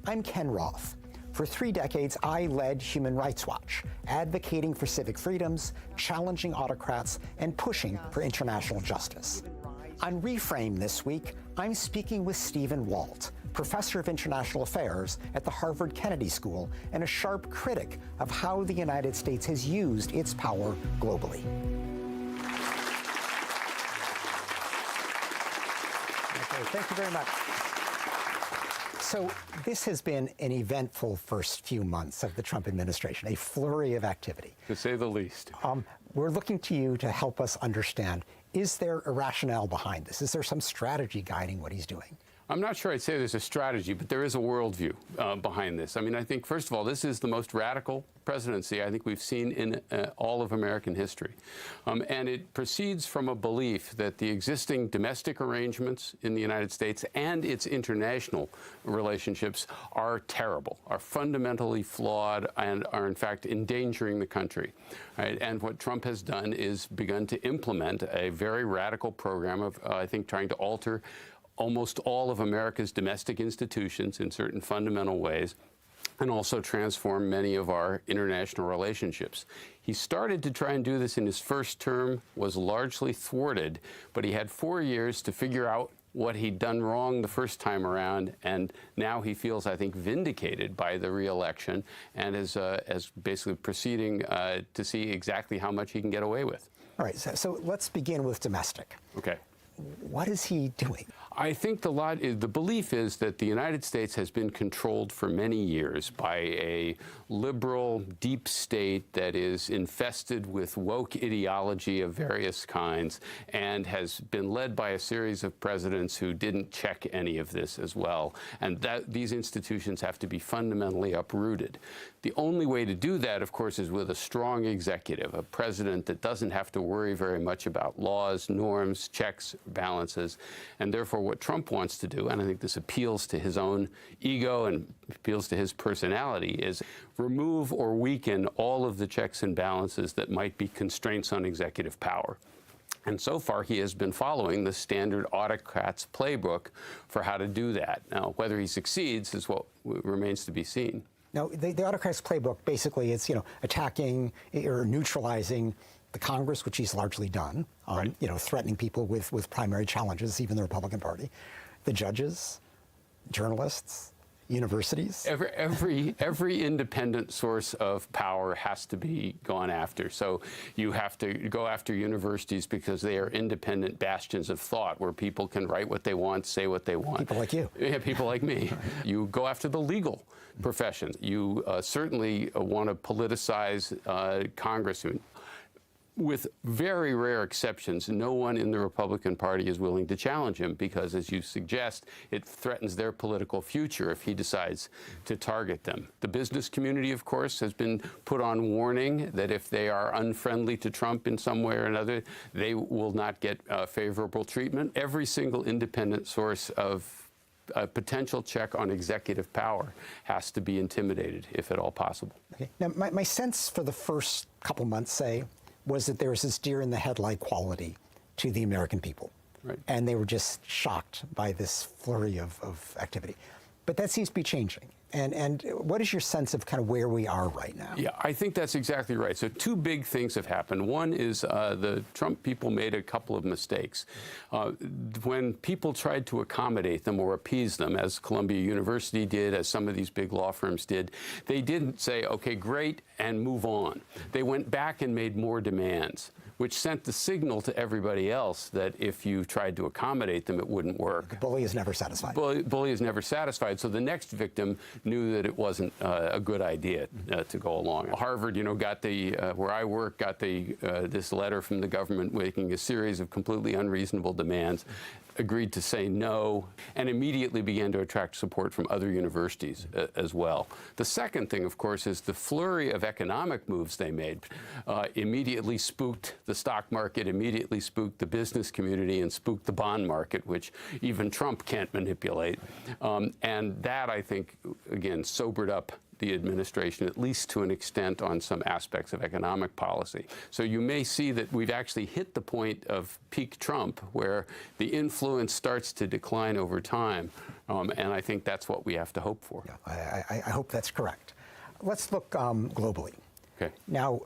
I'm Ken Roth. For 3 decades, I led Human Rights Watch, advocating for civic freedoms, challenging autocrats, and pushing for international justice. On Reframe this week, I'm speaking with Stephen Walt, professor of international affairs at the Harvard Kennedy School and a sharp critic of how the United States has used its power globally. Okay, thank you very much. So this has been an eventful first few months of the Trump administration, a flurry of activity. To say the least. We're looking to you to help us understand, is there a rationale behind this? Is there some strategy guiding what he's doing? I'm not sure I'd say there's a strategy, but there is a worldview behind this. I mean, I think, first of all, this is the most radical presidency I think we've seen in all of American history. And it proceeds from a belief that the existing domestic arrangements in the United States and its international relationships are terrible, are fundamentally flawed, and are, in fact, endangering the country. Right? And what Trump has done is begun to implement a very radical program of, I think, trying to alter almost all of America's domestic institutions in certain fundamental ways, and also transform many of our international relationships. He started to try and do this in his first term, was largely thwarted, but he had 4 years to figure out what he'd done wrong the first time around, and now he feels, I think, vindicated by the re-election, and is basically proceeding to see exactly how much he can get away with. All right, so let's begin with domestic. Okay. What is he doing? I think the belief is that the United States has been controlled for many years by a liberal deep state that is infested with woke ideology of various kinds and has been led by a series of presidents who didn't check any of this as well. And these institutions have to be fundamentally uprooted. The only way to do that, of course, is with a strong executive, a president that doesn't have to worry very much about laws, norms, checks, balances, and therefore what Trump wants to do, and I think this appeals to his own ego and appeals to his personality, is remove or weaken all of the checks and balances that might be constraints on executive power. And so far, he has been following the standard autocrat's playbook for how to do that. Now, whether he succeeds is what remains to be seen. Now, the autocrat's playbook, basically, it's, attacking or neutralizing the Congress, which he's largely done, right. Threatening people with primary challenges, even the Republican Party, the judges, journalists, universities. Every independent source of power has to be gone after. So you have to go after universities because they are independent bastions of thought where people can write what they want, say what they want. People like you. Yeah, people like me. You go after the legal profession. You certainly want to politicize Congress. With very rare exceptions, no one in the Republican Party is willing to challenge him because, as you suggest, it threatens their political future if he decides to target them. The business community, of course, has been put on warning that if they are unfriendly to Trump in some way or another, they will not get favorable treatment. Every single independent source of a potential check on executive power has to be intimidated, if at all possible. Okay. Now, my sense for the first couple months, say, was that there was this deer-in-the-headlight quality to the American people. Right. And they were just shocked by this flurry of activity. But that seems to be changing. And what is your sense of kind of where we are right now? Yeah, I think that's exactly right. So 2 big things have happened. One is the Trump people made a couple of mistakes. When people tried to accommodate them or appease them, as Columbia University did, as some of these big law firms did, they didn't say, okay, great, and move on. They went back and made more demands, which sent the signal to everybody else that if you tried to accommodate them, it wouldn't work. The bully is never satisfied. Bully is never satisfied. So the next victim knew that it wasn't a good idea to go along. Harvard, got where I work, got this letter from the government making a series of completely unreasonable demands, agreed to say no, and immediately began to attract support from other universities as well. The second thing, of course, is the flurry of economic moves they made immediately spooked the stock market, immediately spooked the business community, and spooked the bond market, which even Trump can't manipulate. And that, I think, again, sobered up the administration, at least to an extent, on some aspects of economic policy. So you may see that we've actually hit the point of peak Trump, where the influence starts to decline over time, and I think that's what we have to hope for. Yeah, I hope that's correct. Let's look globally. Okay. Now,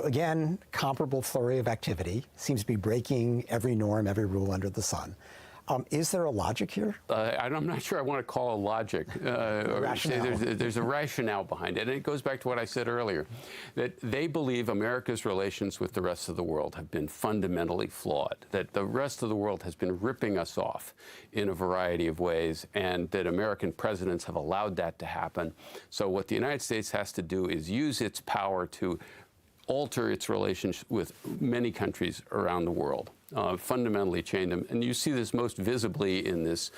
again, comparable flurry of activity seems to be breaking every norm, every rule under the sun. Is there a logic here? I'm not sure I want to call a logic. There's a rationale behind it. And it goes back to what I said earlier, that they believe America's relations with the rest of the world have been fundamentally flawed, that the rest of the world has been ripping us off in a variety of ways, and that American presidents have allowed that to happen. So what the United States has to do is use its power to alter its relations with many countries around the world, fundamentally change them. And you see this most visibly in this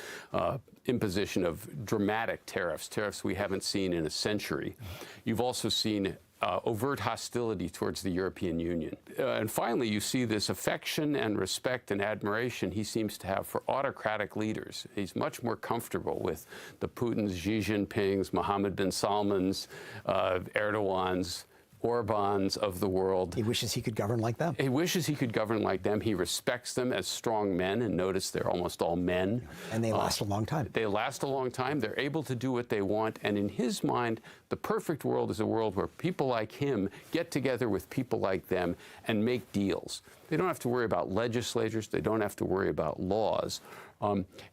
imposition of dramatic tariffs we haven't seen in a century. You've also seen overt hostility towards the European Union. And finally, you see this affection and respect and admiration he seems to have for autocratic leaders. He's much more comfortable with the Putins, Xi Jinpings, Mohammed bin Salmans, Erdogans, Orbans of the world. He wishes he could govern like them. He wishes he could govern like them. He respects them as strong men, and notice they're almost all men. And they last a long time. They last a long time. They're able to do what they want. And in his mind, the perfect world is a world where people like him get together with people like them and make deals. They don't have to worry about legislators. They don't have to worry about laws.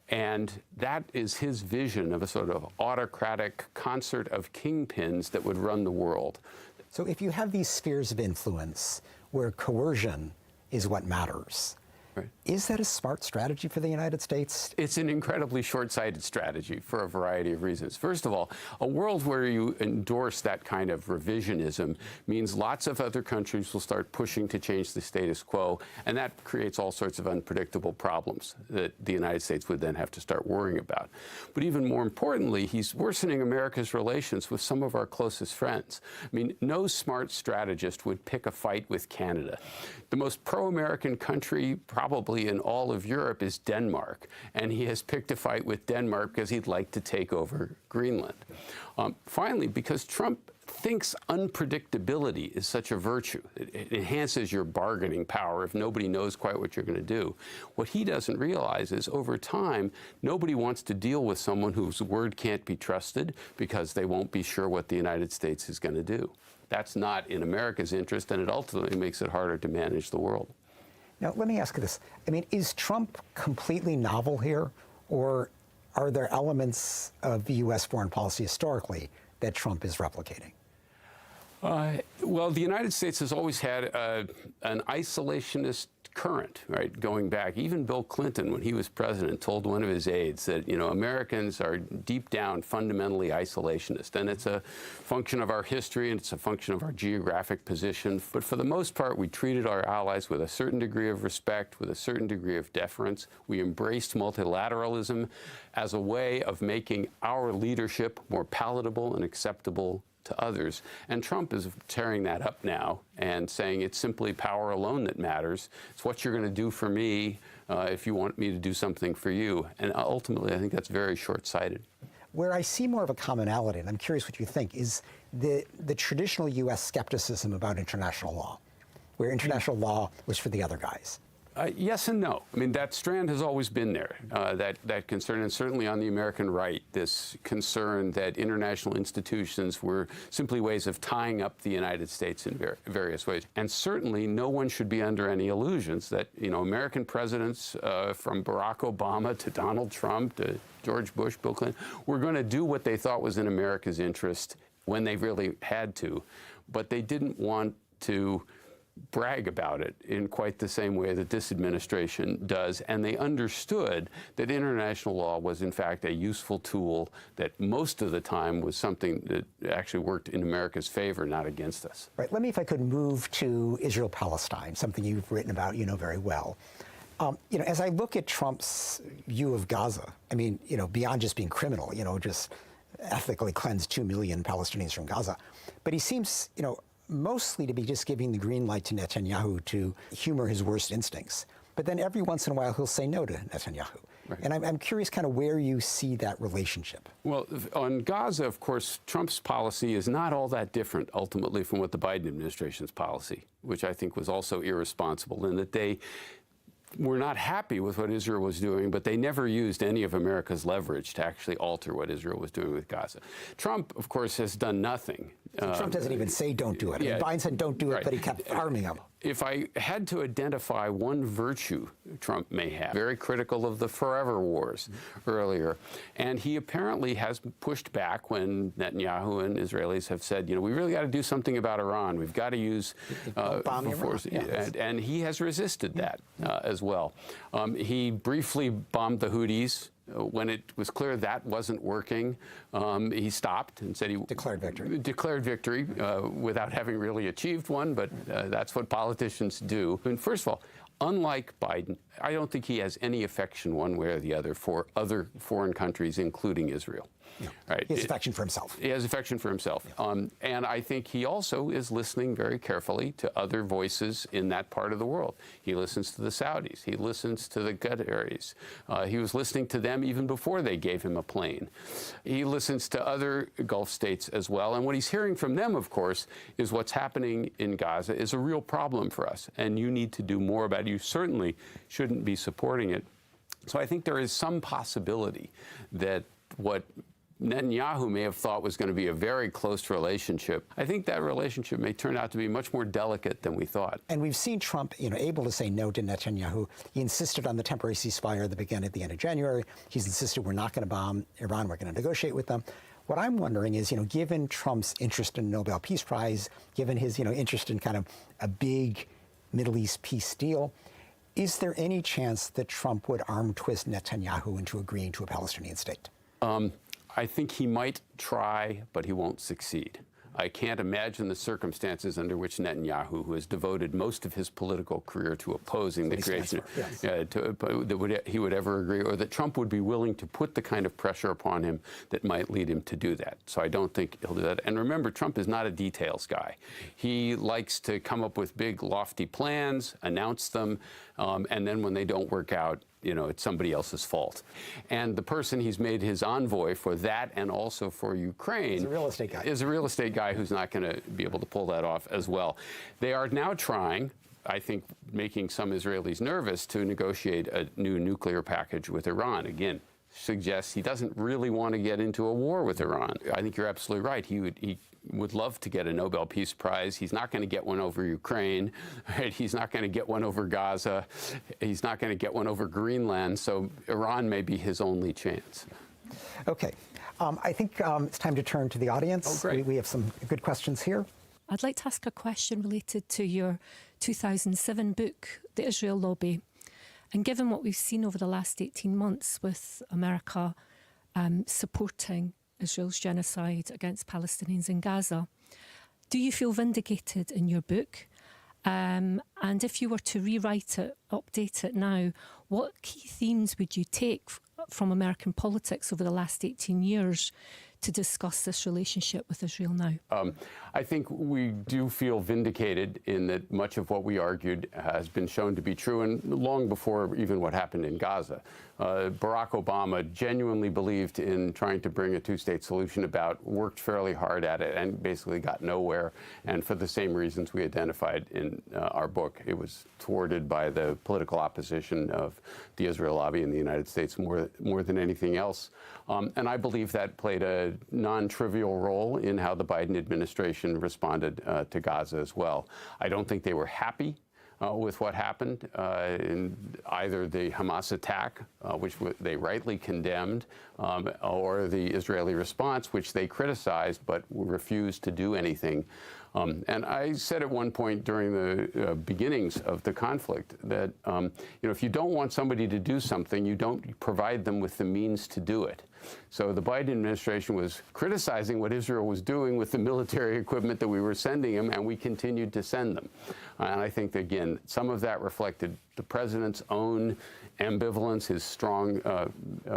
And that is his vision of a sort of autocratic concert of kingpins that would run the world. So if you have these spheres of influence where coercion is what matters, is that a smart strategy for the United States? It's an incredibly short-sighted strategy for a variety of reasons. First of all, a world where you endorse that kind of revisionism means lots of other countries will start pushing to change the status quo, and that creates all sorts of unpredictable problems that the United States would then have to start worrying about. But even more importantly, he's worsening America's relations with some of our closest friends. I mean, no smart strategist would pick a fight with Canada. The most pro-American country probably in all of Europe is Denmark, and he has picked a fight with Denmark because he'd like to take over Greenland. Finally, because Trump thinks unpredictability is such a virtue, it enhances your bargaining power if nobody knows quite what you're going to do. What he doesn't realize is over time, nobody wants to deal with someone whose word can't be trusted because they won't be sure what the United States is going to do. That's not in America's interest, and it ultimately makes it harder to manage the world. Now, let me ask you this. I mean, is Trump completely novel here, or are there elements of the U.S. foreign policy historically that Trump is replicating? Well, the United States has always had an isolationist current, right, going back. Even Bill Clinton, when he was president, told one of his aides that, Americans are deep down fundamentally isolationist. And it's a function of our history, and it's a function of our geographic position. But for the most part, we treated our allies with a certain degree of respect, with a certain degree of deference. We embraced multilateralism as a way of making our leadership more palatable and acceptable to others. And Trump is tearing that up now and saying it's simply power alone that matters. It's what you're going to do for me if you want me to do something for you. And ultimately, I think that's very short-sighted. Where I see more of a commonality, and I'm curious what you think, is the traditional U.S. skepticism about international law, where international law was for the other guys. Yes and no. I mean, that strand has always been there, that concern, and certainly on the American right, this concern that international institutions were simply ways of tying up the United States in various ways. And certainly no one should be under any illusions that, American presidents from Barack Obama to Donald Trump to George Bush, Bill Clinton, were going to do what they thought was in America's interest when they really had to. But they didn't want to brag about it in quite the same way that this administration does, and they understood that international law was in fact a useful tool that most of the time was something that actually worked in America's favor, not against us. Right. Let me, if I could, move to Israel-Palestine, something you've written about, you know very well. As I look at Trump's view of Gaza, I mean, beyond just being criminal, just ethically cleanse 2 million Palestinians from Gaza, but he seems, mostly to be just giving the green light to Netanyahu to humor his worst instincts. But then every once in a while, he'll say no to Netanyahu. Right. And I'm curious kind of where you see that relationship. Well, on Gaza, of course, Trump's policy is not all that different, ultimately, from what the Biden administration's policy, which I think was also irresponsible, in that they were not happy with what Israel was doing, but they never used any of America's leverage to actually alter what Israel was doing with Gaza. Trump, of course, has done nothing. So Trump doesn't even say don't do it. Yeah, Biden said don't do it, right. But he kept arming him. If I had to identify one virtue Trump may have, very critical of the forever wars earlier, and he apparently has pushed back when Netanyahu and Israelis have said, we really got to do something about Iran. We've got to use force. And he has resisted that as well. He briefly bombed the Houthis. When it was clear that wasn't working, he stopped and said he declared victory. Declared victory without having really achieved one, but that's what politicians do. And first of all, unlike Biden, I don't think he has any affection one way or the other for other foreign countries, including Israel. Yeah. Right. He has affection for himself. He has affection for himself. Yeah. And I think he also is listening very carefully to other voices in that part of the world. He listens to the Saudis. He listens to the Qataris. He was listening to them even before they gave him a plane. He listens to other Gulf states as well. And what he's hearing from them, of course, is what's happening in Gaza is a real problem for us. And you need to do more about it. You certainly shouldn't be supporting it. So I think there is some possibility that what Netanyahu may have thought was going to be a very close relationship. I think that relationship may turn out to be much more delicate than we thought. And we've seen Trump, able to say no to Netanyahu. He insisted on the temporary ceasefire that began at the end of January. He's insisted we're not going to bomb Iran. We're going to negotiate with them. What I'm wondering is, given Trump's interest in the Nobel Peace Prize, given his, interest in kind of a big Middle East peace deal, is there any chance that Trump would arm twist Netanyahu into agreeing to a Palestinian state? I think he might try, but he won't succeed. I can't imagine the circumstances under which Netanyahu, who has devoted most of his political career to opposing the creation, he would ever agree, or that Trump would be willing to put the kind of pressure upon him that might lead him to do that. So I don't think he'll do that. And remember, Trump is not a details guy. He likes to come up with big, lofty plans, announce them, and then when they don't work out, it's somebody else's fault. And the person he's made his envoy for that and also for Ukraine is a real estate guy who's not going to be able to pull that off as well. They are now trying, I think, making some Israelis nervous to negotiate a new nuclear package with Iran. Again, suggests he doesn't really want to get into a war with Iran. I think you're absolutely right. He would love to get a Nobel Peace Prize. He's not going to get one over Ukraine, right? He's not going to get one over Gaza. He's not going to get one over Greenland. So Iran may be his only chance. Okay. I think it's time to turn to the audience. Oh, great. We have some good questions here. I'd like to ask a question related to your 2007 book, The Israel Lobby. And given what we've seen over the last 18 months with America supporting Israel's genocide against Palestinians in Gaza, do you feel vindicated in your book? And if you were to rewrite it, update it now, what key themes would you take from American politics over the last 18 years to discuss this relationship with Israel now? I think we do feel vindicated in that much of what we argued has been shown to be true, and long before even what happened in Gaza. Barack Obama genuinely believed in trying to bring a two-state solution about, worked fairly hard at it, and basically got nowhere. And for the same reasons we identified in our book, it was thwarted by the political opposition of the Israel lobby in the United States more than anything else. And I believe that played a non-trivial role in how the Biden administration responded to Gaza as well. I don't think they were happy with what happened in either the Hamas attack, which they rightly condemned, or the Israeli response, which they criticized but refused to do anything. And I said at one point during the beginnings of the conflict that if you don't want somebody to do something, you don't provide them with the means to do it. So the Biden administration was criticizing what Israel was doing with the military equipment that we were sending them, and we continued to send them. And I think, again, some of that reflected the president's own ambivalence, his strong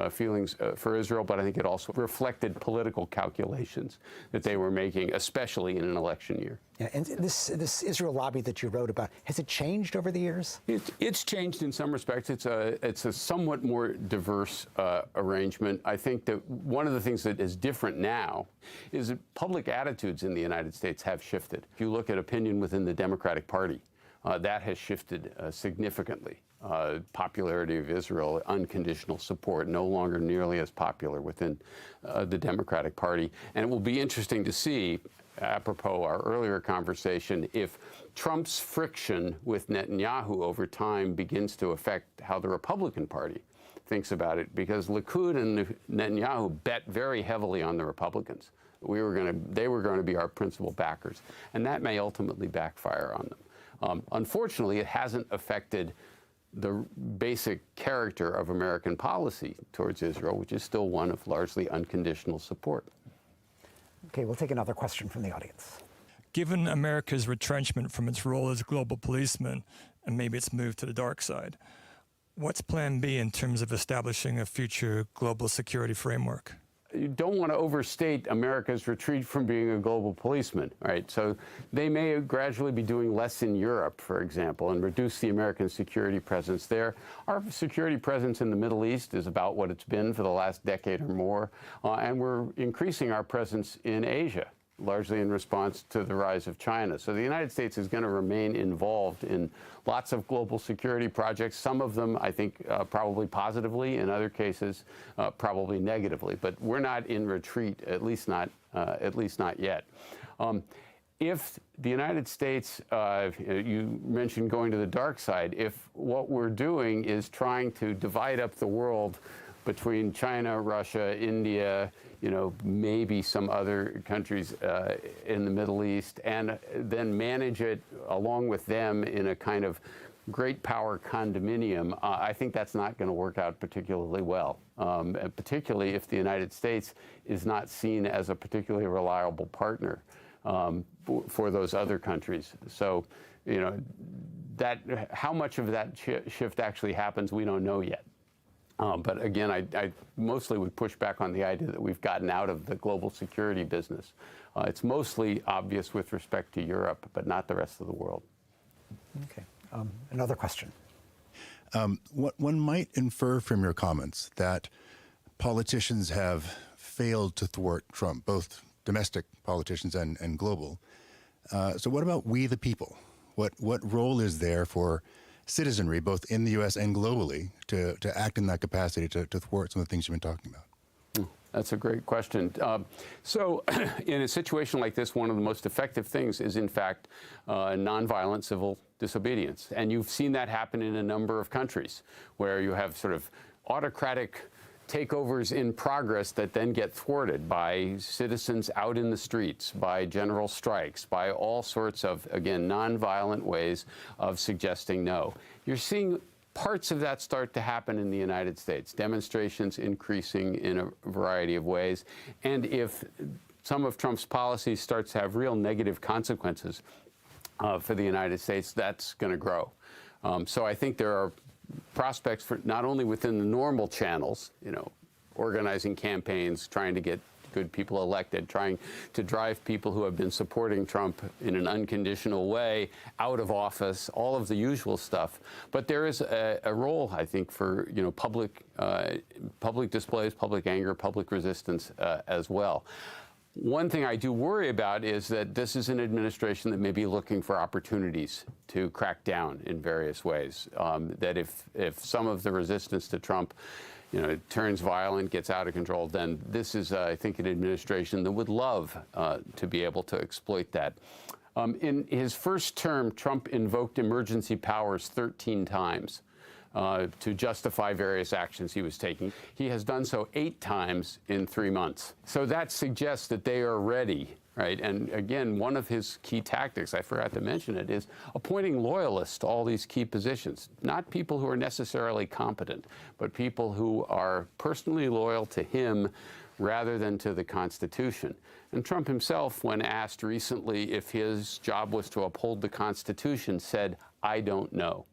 feelings for Israel, but I think it also reflected political calculations that they were making, especially in an election year. Yeah, and this Israel lobby that you wrote about, has it changed over the years? It's changed in some respects. It's a somewhat more diverse arrangement. I think that one of the things that is different now is that public attitudes in the United States have shifted. If you look at opinion within the Democratic Party, that has shifted significantly. Popularity of Israel, unconditional support, no longer nearly as popular within the Democratic Party. And it will be interesting to see, apropos our earlier conversation, if Trump's friction with Netanyahu over time begins to affect how the Republican Party thinks about it, because Likud and Netanyahu bet very heavily on the Republicans. They were going to be our principal backers, and that may ultimately backfire on them. Unfortunately, it hasn't affected the basic character of American policy towards Israel, which is still one of largely unconditional support. Okay, we'll take another question from the audience. Given America's retrenchment from its role as global policeman, and maybe its move to the dark side, what's Plan B in terms of establishing a future global security framework? You don't want to overstate America's retreat from being a global policeman, right? So they may gradually be doing less in Europe, for example, and reduce the American security presence there. Our security presence in the Middle East is about what it's been for the last decade or more, and we're increasing our presence in Asia, largely in response to the rise of China. So the United States is going to remain involved in lots of global security projects, some of them, I think, probably positively, in other cases, probably negatively. But we're not in retreat, at least not yet. If the United States, you mentioned going to the dark side, if what we're doing is trying to divide up the world between China, Russia, India, maybe some other countries in the Middle East, and then manage it along with them in a kind of great power condominium, I think that's not going to work out particularly well, particularly if the United States is not seen as a particularly reliable partner for those other countries. So, how much of that shift actually happens, we don't know yet. But again, I mostly would push back on the idea that we've gotten out of the global security business. It's mostly obvious with respect to Europe, but not the rest of the world. Okay. Another question. One might infer from your comments that politicians have failed to thwart Trump, both domestic politicians and global. So what about we the people? What role is there for citizenry, both in the U.S. and globally, to act in that capacity to thwart some of the things you've been talking about? That's a great question. So in a situation like this, one of the most effective things is, in fact, nonviolent civil disobedience. And you've seen that happen in a number of countries where you have sort of autocratic takeovers in progress that then get thwarted by citizens out in the streets, by general strikes, by all sorts of, again, nonviolent ways of suggesting no. You're seeing parts of that start to happen in the United States, demonstrations increasing in a variety of ways. And if some of Trump's policies starts to have real negative consequences for the United States, that's going to grow. So I think there are prospects for not only within the normal channels, organizing campaigns, trying to get good people elected, trying to drive people who have been supporting Trump in an unconditional way out of office, all of the usual stuff. But there is a role, I think, for public displays, public anger, public resistance as well. One thing I do worry about is that this is an administration that may be looking for opportunities to crack down in various ways. That if some of the resistance to Trump turns violent, gets out of control, then this is, I think, an administration that would love to be able to exploit that. In his first term, Trump invoked emergency powers 13 times to justify various actions he was taking. He has done so 8 times in 3 months. So that suggests that they are ready, right? And again, one of his key tactics, I forgot to mention it, is appointing loyalists to all these key positions. Not people who are necessarily competent, but people who are personally loyal to him rather than to the Constitution. And Trump himself, when asked recently if his job was to uphold the Constitution, said, "I don't know."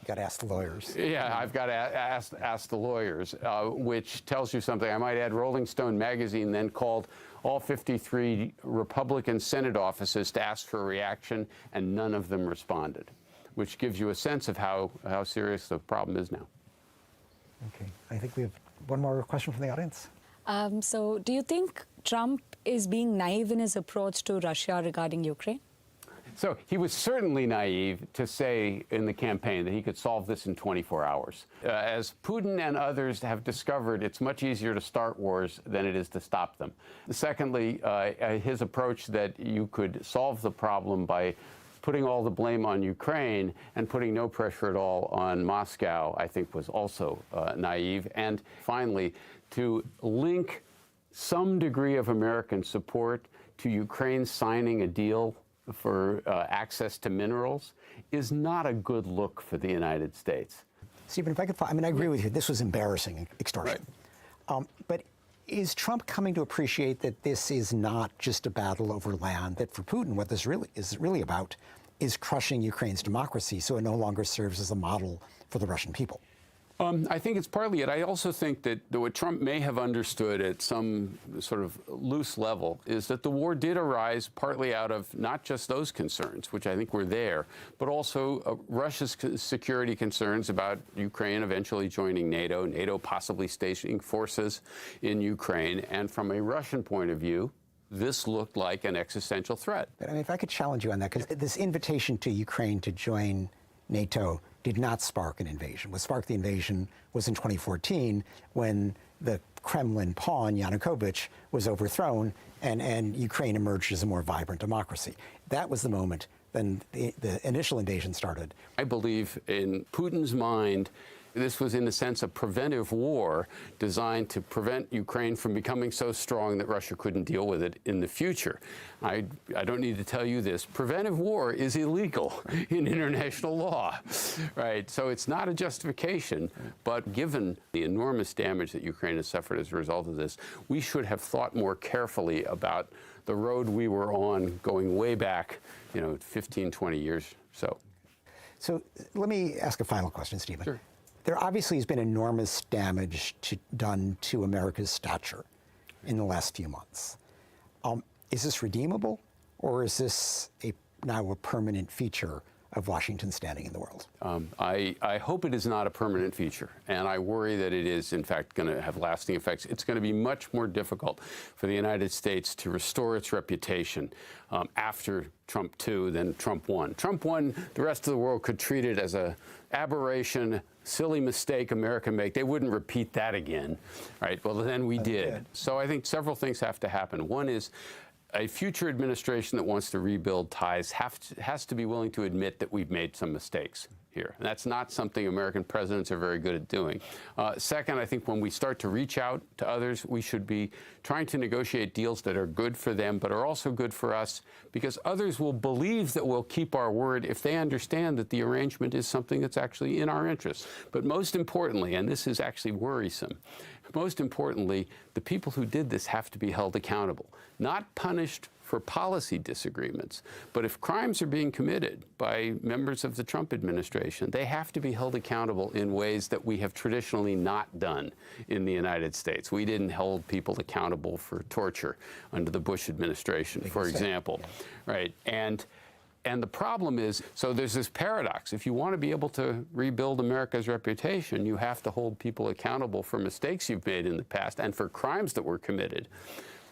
You got to ask the lawyers. Yeah, I've got to ask the lawyers, which tells you something. I might add, Rolling Stone magazine then called all 53 Republican Senate offices to ask for a reaction, and none of them responded, which gives you a sense of how serious the problem is now. Okay, I think we have one more question from the audience. So do you think Trump is being naive in his approach to Russia regarding Ukraine? So he was certainly naive to say in the campaign that he could solve this in 24 hours. As Putin and others have discovered, it's much easier to start wars than it is to stop them. Secondly, his approach that you could solve the problem by putting all the blame on Ukraine and putting no pressure at all on Moscow, I think was also naive. And finally, to link some degree of American support to Ukraine signing a deal for access to minerals is not a good look for the United States. Stephen, if I could, I agree with you. This was embarrassing extortion. Right. But is Trump coming to appreciate that this is not just a battle over land, that for Putin, what this really is about is crushing Ukraine's democracy so it no longer serves as a model for the Russian people? I think it's partly it. I also think that what Trump may have understood at some sort of loose level is that the war did arise partly out of not just those concerns, which I think were there, but also Russia's security concerns about Ukraine eventually joining NATO, NATO possibly stationing forces in Ukraine. And from a Russian point of view, this looked like an existential threat. But if I could challenge you on that, because this invitation to Ukraine to join NATO did not spark an invasion. What sparked the invasion was in 2014 when the Kremlin pawn, Yanukovych, was overthrown and Ukraine emerged as a more vibrant democracy. That was the moment then the initial invasion started. I believe in Putin's mind, this was, in a sense, a preventive war designed to prevent Ukraine from becoming so strong that Russia couldn't deal with it in the future. I don't need to tell you this. Preventive war is illegal in international law, right? So it's not a justification, but given the enormous damage that Ukraine has suffered as a result of this, we should have thought more carefully about the road we were on going way back, 15, 20 years or so. So let me ask a final question, Stephen. Sure. There obviously has been enormous damage done to America's stature in the last few months. Is this redeemable, or is this now a permanent feature of Washington's standing in the world? I hope it is not a permanent feature, and I worry that it is, in fact, going to have lasting effects. It's going to be much more difficult for the United States to restore its reputation after Trump 2 than Trump 1. Trump 1, the rest of the world could treat it as an aberration, silly mistake America make. They wouldn't repeat that again, right? Well, then we did. So I think several things have to happen. One is a future administration that wants to rebuild ties has to be willing to admit that we've made some mistakes here. And that's not something American presidents are very good at doing. Second, I think when we start to reach out to others, we should be trying to negotiate deals that are good for them, but are also good for us, because others will believe that we'll keep our word if they understand that the arrangement is something that's actually in our interests. But most importantly, and this is actually worrisome, most importantly, the people who did this have to be held accountable, not punished for policy disagreements. But if crimes are being committed by members of the Trump administration, they have to be held accountable in ways that we have traditionally not done in the United States. We didn't hold people accountable for torture under the Bush administration, for example, right? And the problem is, so there's this paradox. If you want to be able to rebuild America's reputation, you have to hold people accountable for mistakes you've made in the past and for crimes that were committed.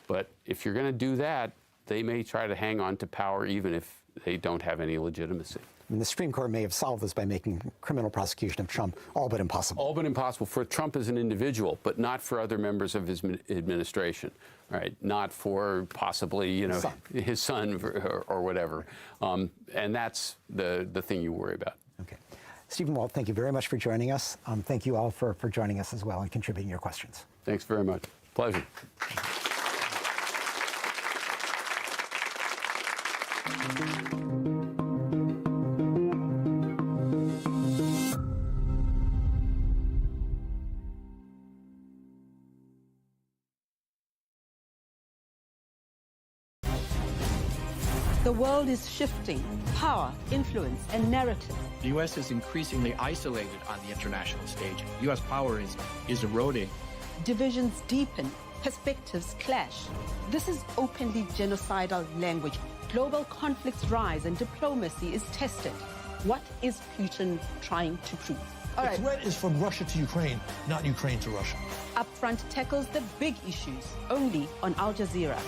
But if you're going to do that, they may try to hang on to power even if they don't have any legitimacy. I mean, the Supreme Court may have solved this by making criminal prosecution of Trump all but impossible. All but impossible for Trump as an individual, but not for other members of his administration, right? Not for possibly, you know, his son or whatever. And that's the thing you worry about. Okay. Stephen Walt, thank you very much for joining us. Thank you all for joining us as well and contributing your questions. Thanks very much. Pleasure. The world is shifting. Power, influence, and narrative. The U.S. is increasingly isolated on the international stage. U.S. power is eroding. Divisions deepen. Perspectives clash. This is openly genocidal language. Global conflicts rise and diplomacy is tested. What is Putin trying to prove? The threat is from Russia to Ukraine, not Ukraine to Russia. Upfront tackles the big issues, only on Al Jazeera.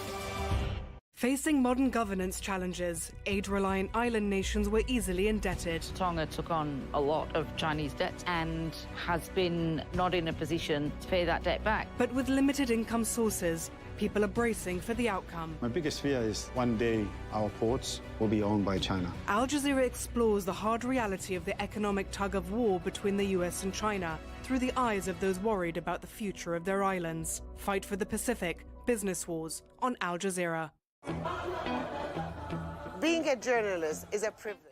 Facing modern governance challenges, aid-reliant island nations were easily indebted. Tonga took on a lot of Chinese debt and has been not in a position to pay that debt back. But with limited income sources, people are bracing for the outcome. My biggest fear is one day our ports will be owned by China. Al Jazeera explores the hard reality of the economic tug-of-war between the US and China through the eyes of those worried about the future of their islands. Fight for the Pacific, Business Wars on Al Jazeera. Being a journalist is a privilege.